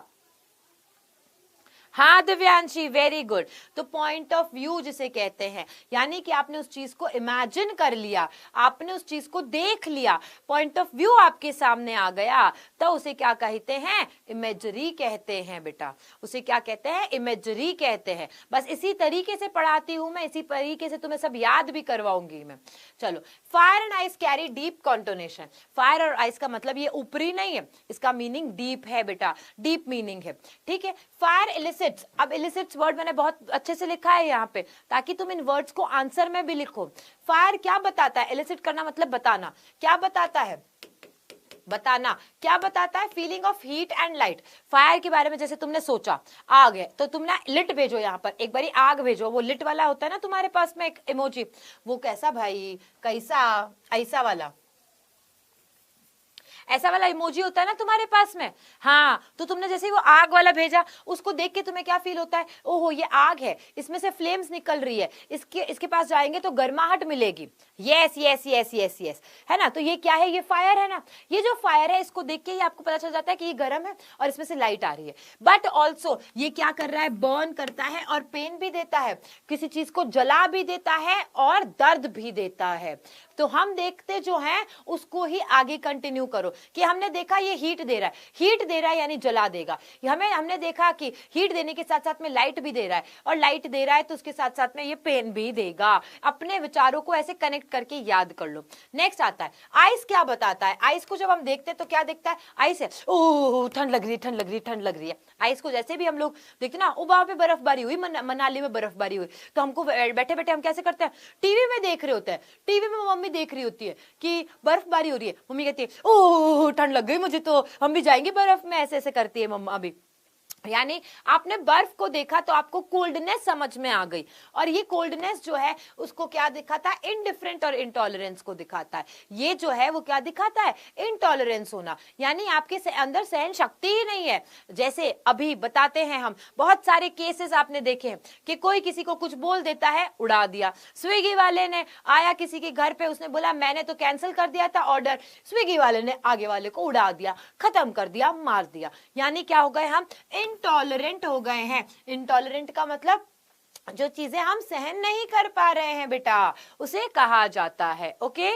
हाँ दिव्यांशी, वेरी गुड। तो पॉइंट ऑफ व्यू जिसे कहते हैं, यानी कि आपने उस चीज को इमेजिन कर लिया, आपने उस चीज को देख लिया, पॉइंट ऑफ व्यू आपके सामने आ गया, तो उसे क्या कहते हैं, इमेजरी कहते हैं बेटा, उसे क्या कहते हैं, इमेजरी कहते हैं। बस इसी तरीके से पढ़ाती हूं मैं, इसी तरीके से तुम्हें सब याद भी करवाऊंगी मैं। चलो, fire and ice carry deep connotation, fire और आइस का मतलब ये ऊपरी नहीं है, इसका मीनिंग डीप है बेटा, डीप मीनिंग है, ठीक है। फायर इलिसिट्स, अब इलिसिट्स वर्ड मैंने बहुत अच्छे से लिखा है यहाँ पे, ताकि तुम इन वर्ड्स को आंसर में भी लिखो। फायर क्या बताता है, इलिसिट करना मतलब बताना, क्या बताता है, बताना, क्या बताता है, feeling of heat and light. Fire के बारे में जैसे तुमने सोचा, आग है, तो तुमने लिट भेजो, यहाँ पर एक बारी आग भेजो, वो लिट वाला होता है ना तुम्हारे पास में एक इमोजी, वो कैसा भाई, कैसा, ऐसा वाला, ऐसा वाला इमोजी होता है ना तुम्हारे पास में। हाँ, तो तुमने जैसे ही वो आग वाला भेजा, उसको देख के तुम्हें क्या फील होता है, ओहो ये आग है, इसमें से फ्लेम्स निकल रही है, इसके पास जाएंगे तो गर्माहट मिलेगी, yes yes yes yes yes, है ना, तो ये क्या है, ये फायर है ना, ये जो फायर है इसको देख के ही आपको पता चल जाता है कि ये गर्म है और इसमें से लाइट आ रही है। बट ऑल्सो ये क्या कर रहा है, बर्न करता है और पेन भी देता है, किसी चीज को जला भी देता है और दर्द भी देता है। तो हम देखते जो है उसको ही आगे कंटिन्यू करो, कि हमने देखा ये हीट दे रहा है, हीट दे रहा है यानी जला देगा, हमने देखा कि हीट देने के साथ साथ में लाइट भी दे रहा है, और लाइट दे रहा है तो उसके साथ साथ में ये पेन भी देगा। अपने विचारों को ऐसे कनेक्ट करके याद कर लो। नेक्स्ट आता है आइस, क्या बताता है, आइस को जब हम देखते हैं तो क्या दिखता है, आइस है, ओह ठंड लग रही है, ठंड लग रही है, ठंड लग रही है। आइस को जैसे भी हम लोग देखते ना, ओ वहां पे बर्फबारी हुई, मनाली में बर्फबारी हुई, तो हमको बैठे बैठे हम कैसे करते हैं, टीवी में देख रहे होते हैं, टीवी में मम्मी देख रही होती है कि बर्फबारी हो रही है, मम्मी कहती है ओह ठंड लग गई मुझे, तो हम भी जाएंगे बर्फ में, ऐसे ऐसे करती है मम्मा अभी, यानी आपने बर्फ को देखा तो आपको कोल्डनेस समझ में आ गई, और ये कोल्डनेस जो है उसको क्या दिखाता है, इनडिफरेंट और इंटॉलरेंस को दिखाता है। ये जो है वो क्या दिखाता है, इनटॉलरेंस होना, यानी आपके अंदर सहन शक्ति ही नहीं है। जैसे अभी बताते हैं हम, बहुत सारे केसेस आपने देखे हैं कि कोई किसी को कुछ बोल देता है, उड़ा दिया। स्विगी वाले ने आया किसी के घर पे, उसने बोला मैंने तो कैंसिल कर दिया था ऑर्डर, स्विगी वाले ने आगे वाले को उड़ा दिया, खत्म कर दिया, मार दिया। यानी क्या हो गए, हम इंटॉलरेंट हो गए हैं। इंटॉलरेंट का मतलब जो चीजें हम सहन नहीं कर पा रहे हैं बेटा, उसे कहा जाता है। ओके,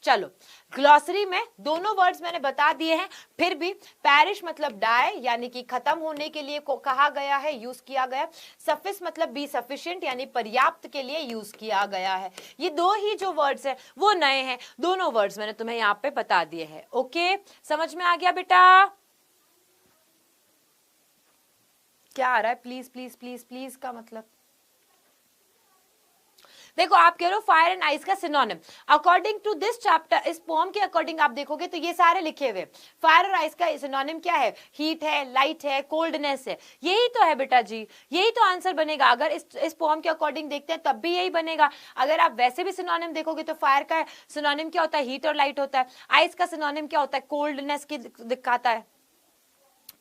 चलो ग्लॉसरी में दोनों वर्ड्स मैंने बता दिए हैं, फिर भी पैरिश मतलब डाई यानी कि खत्म होने के लिए को कहा गया है, यूज किया गया। सफिस मतलब बी सफिशिएंट यानी पर्याप्त के लिए यूज किया गया है। ये दो ही जो वर्ड्स हैं वो नए हैं, दोनों वर्ड्स मैंने तुम्हें यहाँ पे बता दिए हैं। ओके, समझ में आ गया बेटा? क्या आ रहा है प्लीज प्लीज प्लीज प्लीज का मतलब? देखो आप कह रहे हो फायर एंड आइस का synonym, according to this chapter, इस पोम के अकॉर्डिंग आप देखोगे तो ये सारे लिखे हुए। फायर और आइस का सिनोनिम क्या है, हीट है, लाइट है, कोल्डनेस है, यही तो है बेटा जी, यही तो आंसर बनेगा। अगर इस पोम के अकॉर्डिंग देखते हैं तब भी यही बनेगा। अगर आप वैसे भी सिनोनिम देखोगे तो फायर का सिनोनिम क्या होता है, हीट और लाइट होता है। आइस का सिनोनिम क्या होता है, कोल्डनेस की दिखाता है।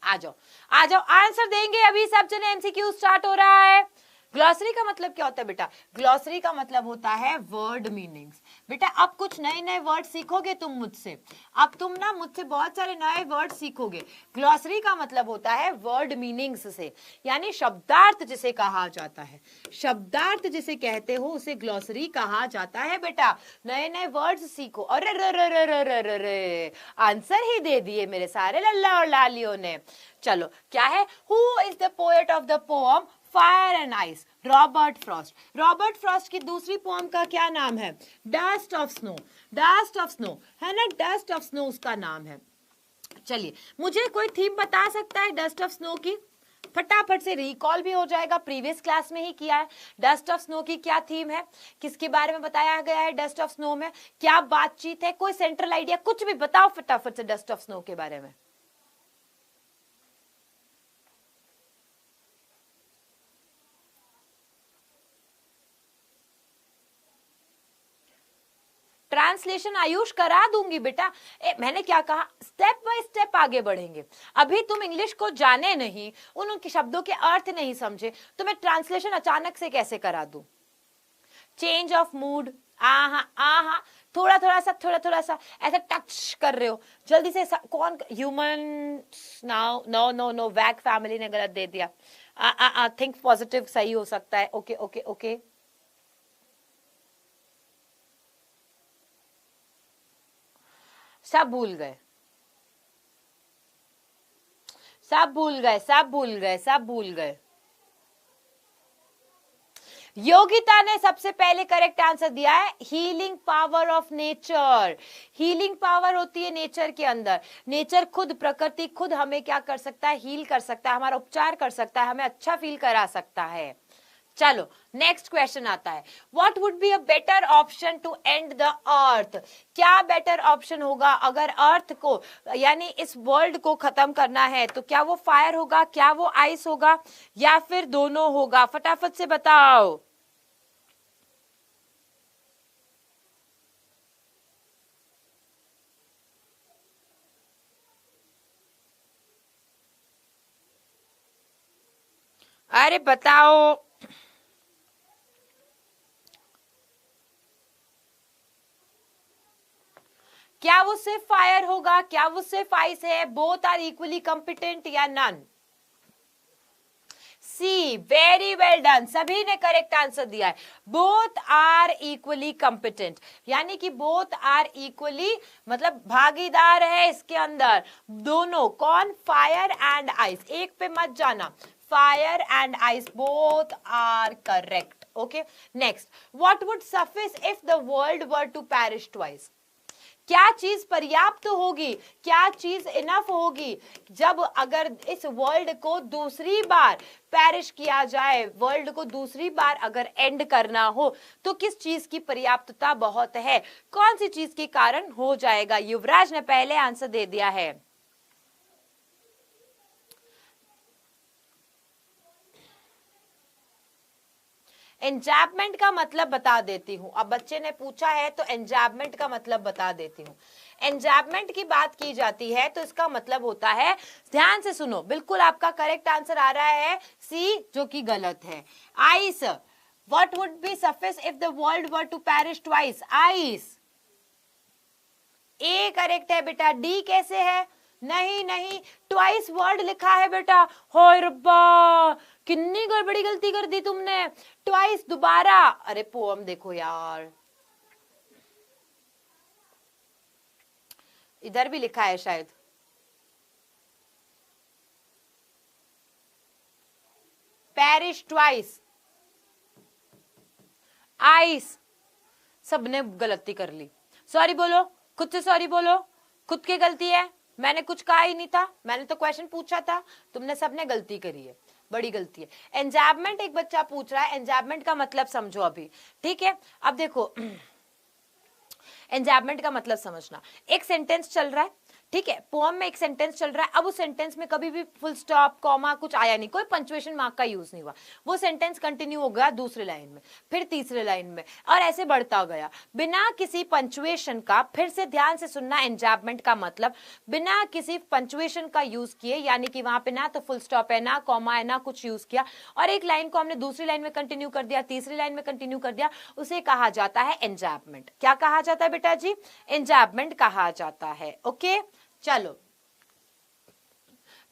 आ जाओ आ जाओ, आंसर देंगे अभी सब जने, एमसीक्यू स्टार्ट हो रहा है। ग्लॉसरी का मतलब क्या होता है बेटा, ग्लॉसरी का मतलब होता है वर्ड मीनिंग्स। बेटा अब कुछ नए नए वर्ड सीखोगे तुम मुझसे, अब तुम ना मुझसे बहुत सारे नए वर्ड सीखोगे। ग्लॉसरी का मतलब होता है वर्ड मीनिंग्स से, यानी शब्दार्थ जिसे कहा जाता है, शब्दार्थ जिसे कहते हो उसे ग्लॉसरी कहा जाता है। बेटा नए नए वर्ड्स सीखो। और आंसर ही दे दिए मेरे सारे लल्ला और लालियों ने। चलो क्या है, who is the poet of the poem fire and ice? Robert Frost. Robert Frost की दूसरी पोएम का क्या नाम है, dust of snow. Dust of snow है ना, डस्ट ऑफ स्नो उसका नाम है। चलिए मुझे कोई थीम बता सकता है डस्ट ऑफ स्नो की? फटाफट से रिकॉल भी हो जाएगा, प्रीवियस क्लास में ही किया है। डस्ट ऑफ स्नो की क्या थीम है, किसके बारे में बताया गया है डस्ट ऑफ स्नो में, क्या बातचीत है, कोई सेंट्रल आइडिया कुछ भी बताओ फटाफट से डस्ट ऑफ स्नो के बारे में। ट्रांसलेशन आयुष करा दूंगी बेटा। मैंने क्या कहा, स्टेप बाय स्टेप आगे बढ़ेंगे। अभी तुम इंग्लिश को जाने नहीं, उनके शब्दों के अर्थ नहीं समझे, तो मैं ट्रांसलेशन अचानक से कैसे करा दूं? चेंज ऑफ मूड, आहा आहा, थोड़ा थोड़ा सा ऐसा टच कर रहे हो जल्दी से। कौन human, now no no no, वैक फैमिली ने गलत दे दिया। थिंक पॉजिटिव सही हो सकता है। ओके ओके ओके, सब भूल गए, सब भूल गए, सब भूल गए, सब भूल गए। योगिता ने सबसे पहले करेक्ट आंसर दिया है, healing power of nature. Healing power होती है नेचर के अंदर। नेचर खुद, प्रकृति खुद हमें क्या कर सकता है, हील कर सकता है, हमारा उपचार कर सकता है, हमें अच्छा फील करा सकता है। चलो नेक्स्ट क्वेश्चन आता है, what would be a better option to end the earth? क्या बेटर ऑप्शन होगा अगर अर्थ को यानी इस वर्ल्ड को खत्म करना है, तो क्या वो फायर होगा, क्या वो आइस होगा, या फिर दोनों होगा? फटाफट से बताओ। अरे बताओ। क्या वो सिर्फ फायर होगा, क्या वो सिर्फ आइस है, बोथ आर इक्वली कॉम्पिटेंट या नन? सी, वेरी वेल डन, सभी ने करेक्ट आंसर दिया है, बोथ आर इक्वली कॉम्पिटेंट। यानी कि बोथ आर इक्वली मतलब भागीदार है इसके अंदर दोनों। कौन? फायर एंड आइस, एक पे मत जाना, fire and ice both are correct. Okay next, what would suffice if the world were to perish twice? क्या चीज पर्याप्त होगी, क्या चीज इनफ होगी जब अगर इस वर्ल्ड को दूसरी बार पेरिश किया जाए, वर्ल्ड को दूसरी बार अगर एंड करना हो, तो किस चीज की पर्याप्तता बहुत है, कौन सी चीज के कारण हो जाएगा? युवराज ने पहले आंसर दे दिया है। एंजापमेंट का मतलब बता देती हूं, अब बच्चे ने पूछा है तो एंजापमेंट का मतलब बता देती हूं। एंजापमेंट की बात की जाती है तो इसका मतलब होता है, ध्यान से सुनो, बिल्कुल आपका करेक्ट आंसर आ रहा है सी, जो कि गलत है। Ice, what would be suffix if the world were to perish twice? Ice. A correct है बेटा, डी कैसे है? नहीं नहीं, ट्वाइस वर्ड लिखा है बेटा। होय रब्बा, कितनी बड़ी गलती कर दी तुमने, ट्वाइस दोबारा। अरे पोएम देखो यार, इधर भी लिखा है शायद, पेरिश ट्वाइस, आइस, सबने गलती कर ली। सॉरी बोलो, खुद से सॉरी बोलो, खुद की गलती है, मैंने कुछ कहा ही नहीं था, मैंने तो क्वेश्चन पूछा था, तुमने सबने गलती करी है, बड़ी गलती है। एंजाबमेंट एक बच्चा पूछ रहा है, एंजाबमेंट का मतलब समझो अभी, ठीक है? अब देखो एंजाबमेंट का मतलब समझना, एक सेंटेंस चल रहा है, ठीक है, पोएम में एक सेंटेंस चल रहा है, अब उस सेंटेंस में कभी भी फुल स्टॉप कॉमा कुछ आया नहीं, कोई पंक्चुएशन मार्क का यूज नहीं हुआ, वो सेंटेंस कंटिन्यू हो गया दूसरे लाइन में, फिर तीसरे लाइन में, और ऐसे बढ़ता गया बिना किसी पंक्चुएशन का। फिर से ध्यान से सुनना, एंजाबमेंट का मतलब बिना किसी पंक्चुएशन का यूज किए, यानी कि वहां पे ना तो फुल स्टॉप है, ना कॉमा है, ना कुछ यूज किया, और एक लाइन को हमने दूसरी लाइन में कंटिन्यू कर दिया, तीसरी लाइन में कंटिन्यू कर दिया, उसे कहा जाता है एंजाबमेंट। क्या कहा जाता है बेटा जी? एंजाबमेंट कहा जाता है। ओके, चलो,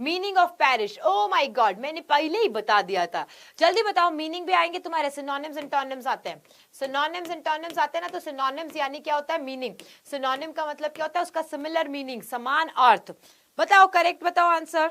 meaning of perish, oh my god, मैंने पहले ही बता दिया था, जल्दी बताओ, मीनिंग भी आएंगे तुम्हारे, सिनोनिम्स एंटोनिम्स आते हैं, सिनोनिम्स एंटोनिम्स आते हैं ना, तो सिनोनिम्स यानी क्या होता है? मीनिंग। सिनोनिम का मतलब क्या होता है? उसका सिमिलर मीनिंग, समान अर्थ। बताओ, करेक्ट बताओ आंसर।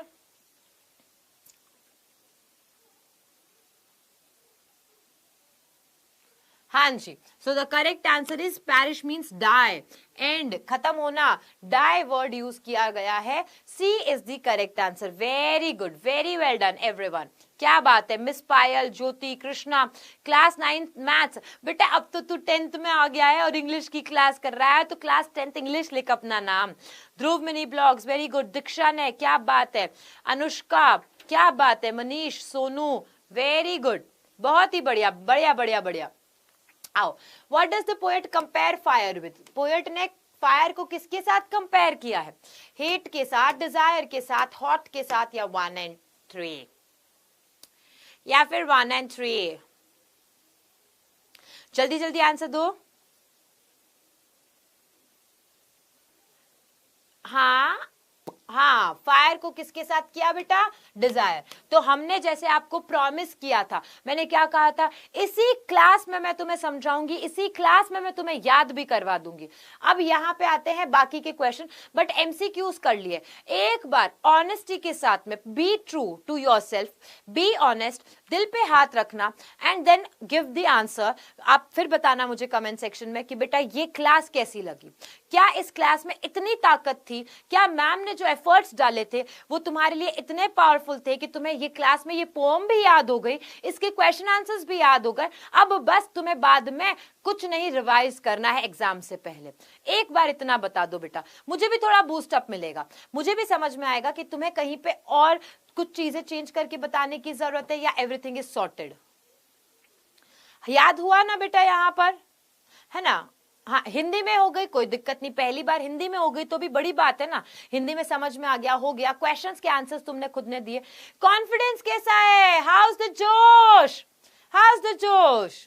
हाँ जी, so the correct answer is perish means die, and खत्म होना, डाई वर्ड यूज किया गया है, C is the correct answer. Very good, very well done everyone, क्या बात है। Miss Payal, Jyoti, Krishna, class 9 maths, बेटा अब तो तू 10th में आ गया है और इंग्लिश की क्लास कर रहा है, तो क्लास 10th इंग्लिश लिख अपना नाम। ध्रुव मिनी ब्लॉग्स, वेरी गुड। दीक्षा ने, क्या बात है। अनुष्का, क्या बात है। मनीष, सोनू, वेरी गुड, बहुत ही बढ़िया बढ़िया बढ़िया बढ़िया। आओ, what does the poet compare fire with? Poet ने फायर को किसके साथ कंपेयर किया है? हेट के साथ, डिजायर के साथ, हॉट के साथ, या 1 and 3, या फिर 1 and 3? जल्दी जल्दी आंसर दो। हाँ हाँ, फायर को किसके साथ किया बेटा? डिजायर। तो हमने जैसे आपको प्रॉमिस किया था, मैंने क्या कहा था? इसी क्लास में मैं तुम्हें समझाऊंगी, इसी क्लास में मैं तुम्हें याद भी करवा दूंगी। अब यहाँ पे आते हैं बाकी के क्वेश्चन, बट एमसीक्यूज कर लिए। एक बार ऑनेस्टी के साथ में, be true to yourself, be honest, दिल पे हाथ रखना, and then give the answer. आप फिर बताना मुझे कमेंट सेक्शन में कि बेटा ये क्लास कैसी लगी, क्या इस क्लास में इतनी ताकत थी, क्या मैम ने जो एफर्ट्स डाले थे वो तुम्हारे लिए इतने पावरफुल थे कि तुम्हें ये क्लास में ये पोएम भी याद हो गई, इसके क्वेश्चन आंसर्स भी याद हो गए। अब बस तुम्हें बाद में कुछ नहीं रिवाइज करना है एग्जाम से पहले। एक बार इतना बता दो बेटा, मुझे भी थोड़ा बूस्ट अप मिलेगा, मुझे भी समझ में आएगा कि तुम्हें कहीं पे और कुछ चीजें चेंज करके बताने की जरूरत है, या एवरीथिंग इज सॉर्टेड। याद हुआ ना बेटा यहाँ पर, है ना? हाँ, हिंदी में हो गई कोई दिक्कत नहीं, पहली बार हिंदी में हो गई तो भी बड़ी बात है ना, हिंदी में समझ में आ गया, हो गया। क्वेश्चंस के आंसर्स तुमने खुद ने दिए। कॉन्फिडेंस कैसा है? हाउस द जोश, हाउस द जोश?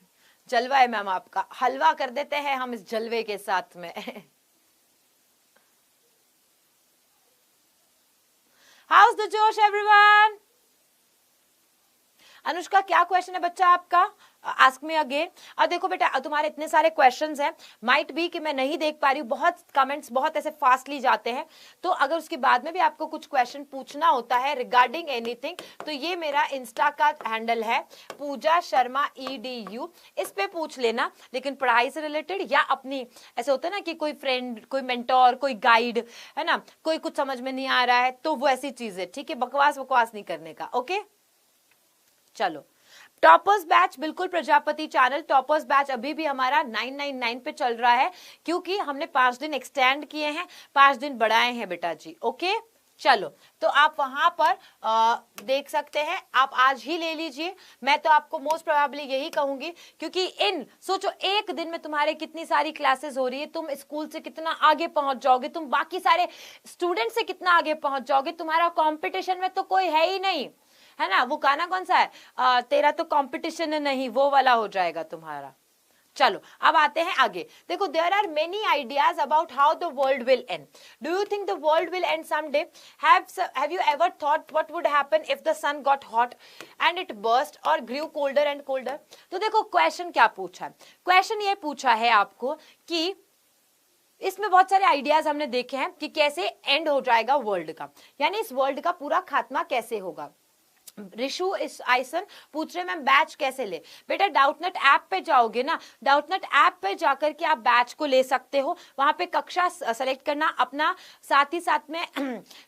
जलवा है मैम आपका, हलवा कर देते हैं हम इस जलवे के साथ में। हाउस द जोश एवरीवन? अनुष्का, क्या क्वेश्चन है बच्चा आपका? Ask me again. अब देखो बेटा, तुम्हारे इतने सारे क्वेश्चंस हैं, माइट बी कि मैं नहीं देख पा रही हूँ, बहुत कमेंट्स बहुत ऐसे फास्टली जाते हैं, तो अगर उसके बाद में भी आपको कुछ क्वेश्चन पूछना होता है रिगार्डिंग एनीथिंग, तो ये मेरा इंस्टा का हैंडल है, पूजा शर्मा EDU, इस पे पूछ लेना, लेकिन पढ़ाई से रिलेटेड या अपनी, ऐसे होता है ना कि कोई फ्रेंड, कोई मेंटोर, कोई गाइड, है ना, कोई कुछ समझ में नहीं आ रहा है, तो वो ऐसी चीज है, ठीक है? बकवास बकवास नहीं करने का। ओके, चलो। टॉपर्स बैच, बिल्कुल प्रजापति चैनल, टॉपर्स बैच अभी भी हमारा 999 पे चल रहा है, क्योंकि हमने 5 दिन एक्सटेंड किए हैं, 5 दिन बढ़ाए हैं बेटा जी। ओके, चलो, तो आप वहां पर देख सकते हैं, आप आज ही ले लीजिए। मैं तो आपको मोस्ट प्रोबेबली यही कहूंगी, क्योंकि सोचो एक दिन में तुम्हारे कितनी सारी क्लासेस हो रही है, तुम स्कूल से कितना आगे पहुंच जाओगे, तुम बाकी सारे स्टूडेंट से कितना आगे पहुंच जाओगे, तुम्हारा कंपटीशन में तो कोई है ही नहीं, है ना। वो गाना कौन सा है, तेरा तो कंपटीशन नहीं, वो वाला हो जाएगा तुम्हारा। चलो अब आते हैं आगे। देखो, there are many ideas about how the world will end. Do you think the world will end someday? Have you ever thought what would happen if the sun got hot and it burst और grew colder and colder? तो देखो question क्या पूछा है, question ये पूछा है आपको कि इसमें बहुत सारे आइडियाज हमने देखे हैं कि कैसे एंड हो जाएगा वर्ल्ड का, यानी इस वर्ल्ड का पूरा खात्मा कैसे होगा। रिशु इस आइसन पूछ रहे मैम बैच कैसे ले? बेटा डाउटनेट ऐप पे जाओगे ना, डाउटनेट ऐप पे जाकर के आप बैच को ले सकते हो। वहां पे कक्षा सेलेक्ट करना अपना, साथ ही साथ में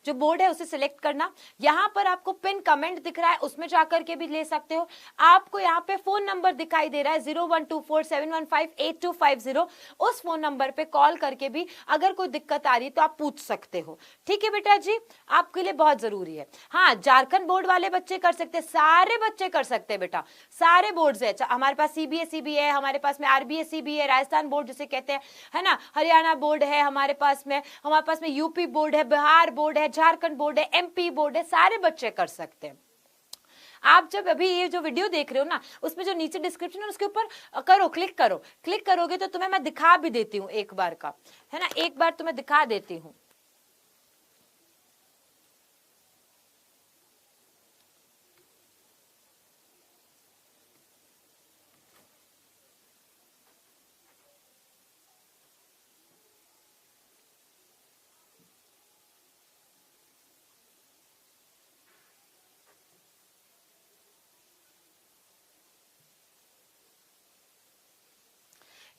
जो बोर्ड है उसे सिलेक्ट करना। यहाँ पर आपको पिन कमेंट दिख रहा है, उसमें जाकर के भी ले सकते हो। आपको यहाँ पे फोन नंबर दिखाई दे रहा है 0124715850, उस फोन नंबर पे कॉल करके भी अगर कोई दिक्कत आ रही है तो आप पूछ सकते हो। ठीक है बेटा जी, आपके लिए बहुत जरूरी है। हाँ, झारखंड बोर्ड वाले बच्चे कर सकते, सारे बच्चे कर सकते हैं बेटा, सारे बोर्ड है। हमारे पास सीबीएसई भी है, हमारे पास में आरबीएसई भी है, राजस्थान बोर्ड जिसे कहते हैं, है ना, हरियाणा बोर्ड है हमारे पास में यूपी बोर्ड है, बिहार बोर्ड है, झारखंड बोर्ड है, एमपी बोर्ड है, सारे बच्चे कर सकते हैं। आप जब अभी ये जो वीडियो देख रहे हो ना, उसमें जो नीचे डिस्क्रिप्शन है उसके ऊपर करो, क्लिक करो। क्लिक करोगे तो तुम्हें मैं दिखा भी देती हूँ एक बार का, है ना, एक बार तुम्हें दिखा देती हूँ।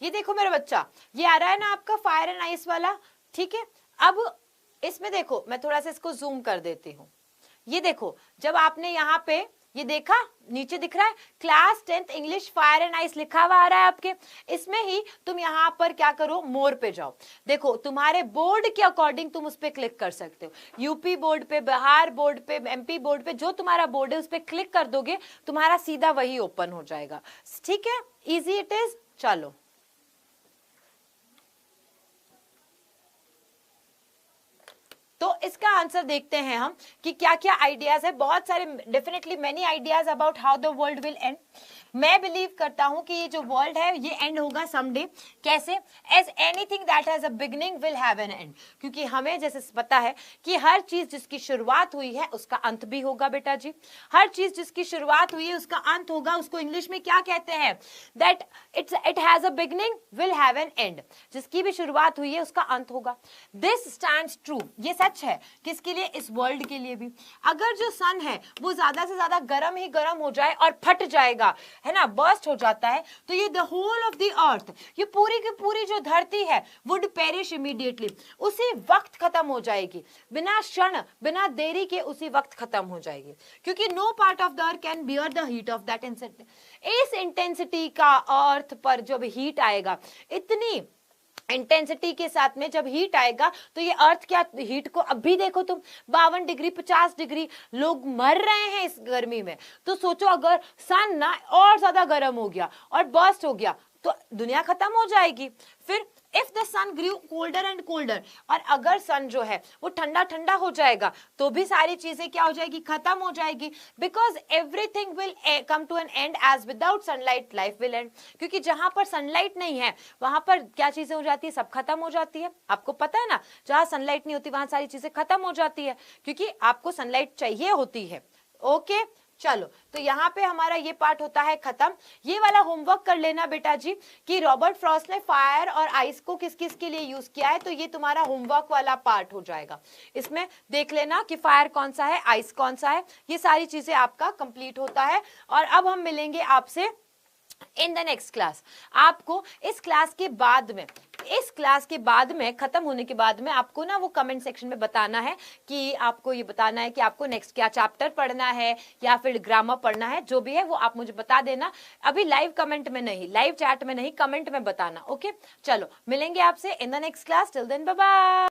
ये देखो मेरा बच्चा, ये आ रहा है ना आपका फायर एंड आइस वाला, ठीक है। अब इसमें देखो, मैं थोड़ा सा इसको जूम कर देती हूँ। ये देखो, जब आपने यहाँ पे ये देखा, नीचे दिख रहा है class 10th English fire and ice लिखा हुआ आ रहा है आपके, इसमें ही तुम यहाँ पर क्या करो, मोर पे जाओ। देखो तुम्हारे बोर्ड के अकॉर्डिंग तुम उस पर क्लिक कर सकते हो, यूपी बोर्ड पे, बिहार बोर्ड पे, एमपी बोर्ड पे, जो तुम्हारा बोर्ड है उस पर क्लिक कर दोगे, तुम्हारा सीधा वही ओपन हो जाएगा। ठीक है, इजी इट इज। चलो तो इसका आंसर देखते हैं हम कि क्या क्या आइडियाज है। बहुत सारे, definitely many ideas about how the world will and. मैं बिलीव करता हूं कि ये जो वर्ल्ड है ये एंड होगा समडे। कैसे? As anything that has a beginning will have an end. क्योंकि हमें जैसे पता है कि हर चीज जिसकी शुरुआत हुई है उसका अंत भी होगा बेटा जी। हर चीज जिसकी शुरुआत हुई है उसका अंत होगा। उसको इंग्लिश में क्या कहते हैं? That it has a beginning will have an and. जिसकी भी शुरुआत हुई है उसका अंत होगा। दिस स्टैंड्स ट्रू, ये सच है। किसके लिए? इस वर्ल्ड के लिए भी। अगर जो सन है वो ज्यादा से ज्यादा गर्म ही गर्म हो जाए और फट जाएगा, है ना, बर्स्ट हो जाता है, तो ये the whole of the earth, ये पूरी की पूरी जो धरती है वुड पेरिश इमीडिएटली, उसी वक्त खत्म हो जाएगी, बिना क्षण बिना देरी के उसी वक्त खत्म हो जाएगी। क्योंकि no part of the earth can bear the heat of that intensity. इस इंटेंसिटी का अर्थ पर जब हीट आएगा, इतनी इंटेंसिटी के साथ में जब हीट आएगा, तो ये अर्थ क्या हीट को, अभी देखो तुम 52 डिग्री 50 डिग्री लोग मर रहे हैं इस गर्मी में। तो सोचो अगर सन ना और ज्यादा गर्म हो गया और बर्स्ट हो गया तो दुनिया खत्म हो जाएगी। फिर if the sun grew colder and colder, और अगर सन जो है वो ठंडा ठंडा हो जाएगा तो भी सारी चीजें क्या हो जाएगी? खत्म हो जाएगी। Because everything will come to an end as without sunlight life will end. क्योंकि जहां पर सनलाइट नहीं है वहां पर क्या चीजें हो जाती है? सब खत्म हो जाती है। आपको पता है ना, जहां सनलाइट नहीं होती वहां सारी चीजें खत्म हो जाती है, क्योंकि आपको सनलाइट चाहिए होती है। ओके चलो, तो यहाँ पे हमारा ये पार्ट होता है खत्म। ये वाला होमवर्क कर लेना बेटा जी कि रॉबर्ट फ्रॉस्ट ने फायर और आइस को किस किस के लिए यूज किया है। तो ये तुम्हारा होमवर्क वाला पार्ट हो जाएगा। इसमें देख लेना कि फायर कौन सा है, आइस कौन सा है, ये सारी चीजें आपका कंप्लीट होता है। और अब हम मिलेंगे आपसे इन द नेक्स्ट क्लास। आपको इस क्लास के बाद में खत्म होने के बाद में आपको ना वो कमेंट सेक्शन में बताना है कि आपको ये बताना है कि आपको नेक्स्ट क्या चैप्टर पढ़ना है या फिर ग्रामर पढ़ना है। जो भी है वो आप मुझे बता देना, अभी लाइव कमेंट में नहीं, लाइव चैट में नहीं, कमेंट में बताना। ओके चलो, मिलेंगे आपसे in the next class. Till then bye bye.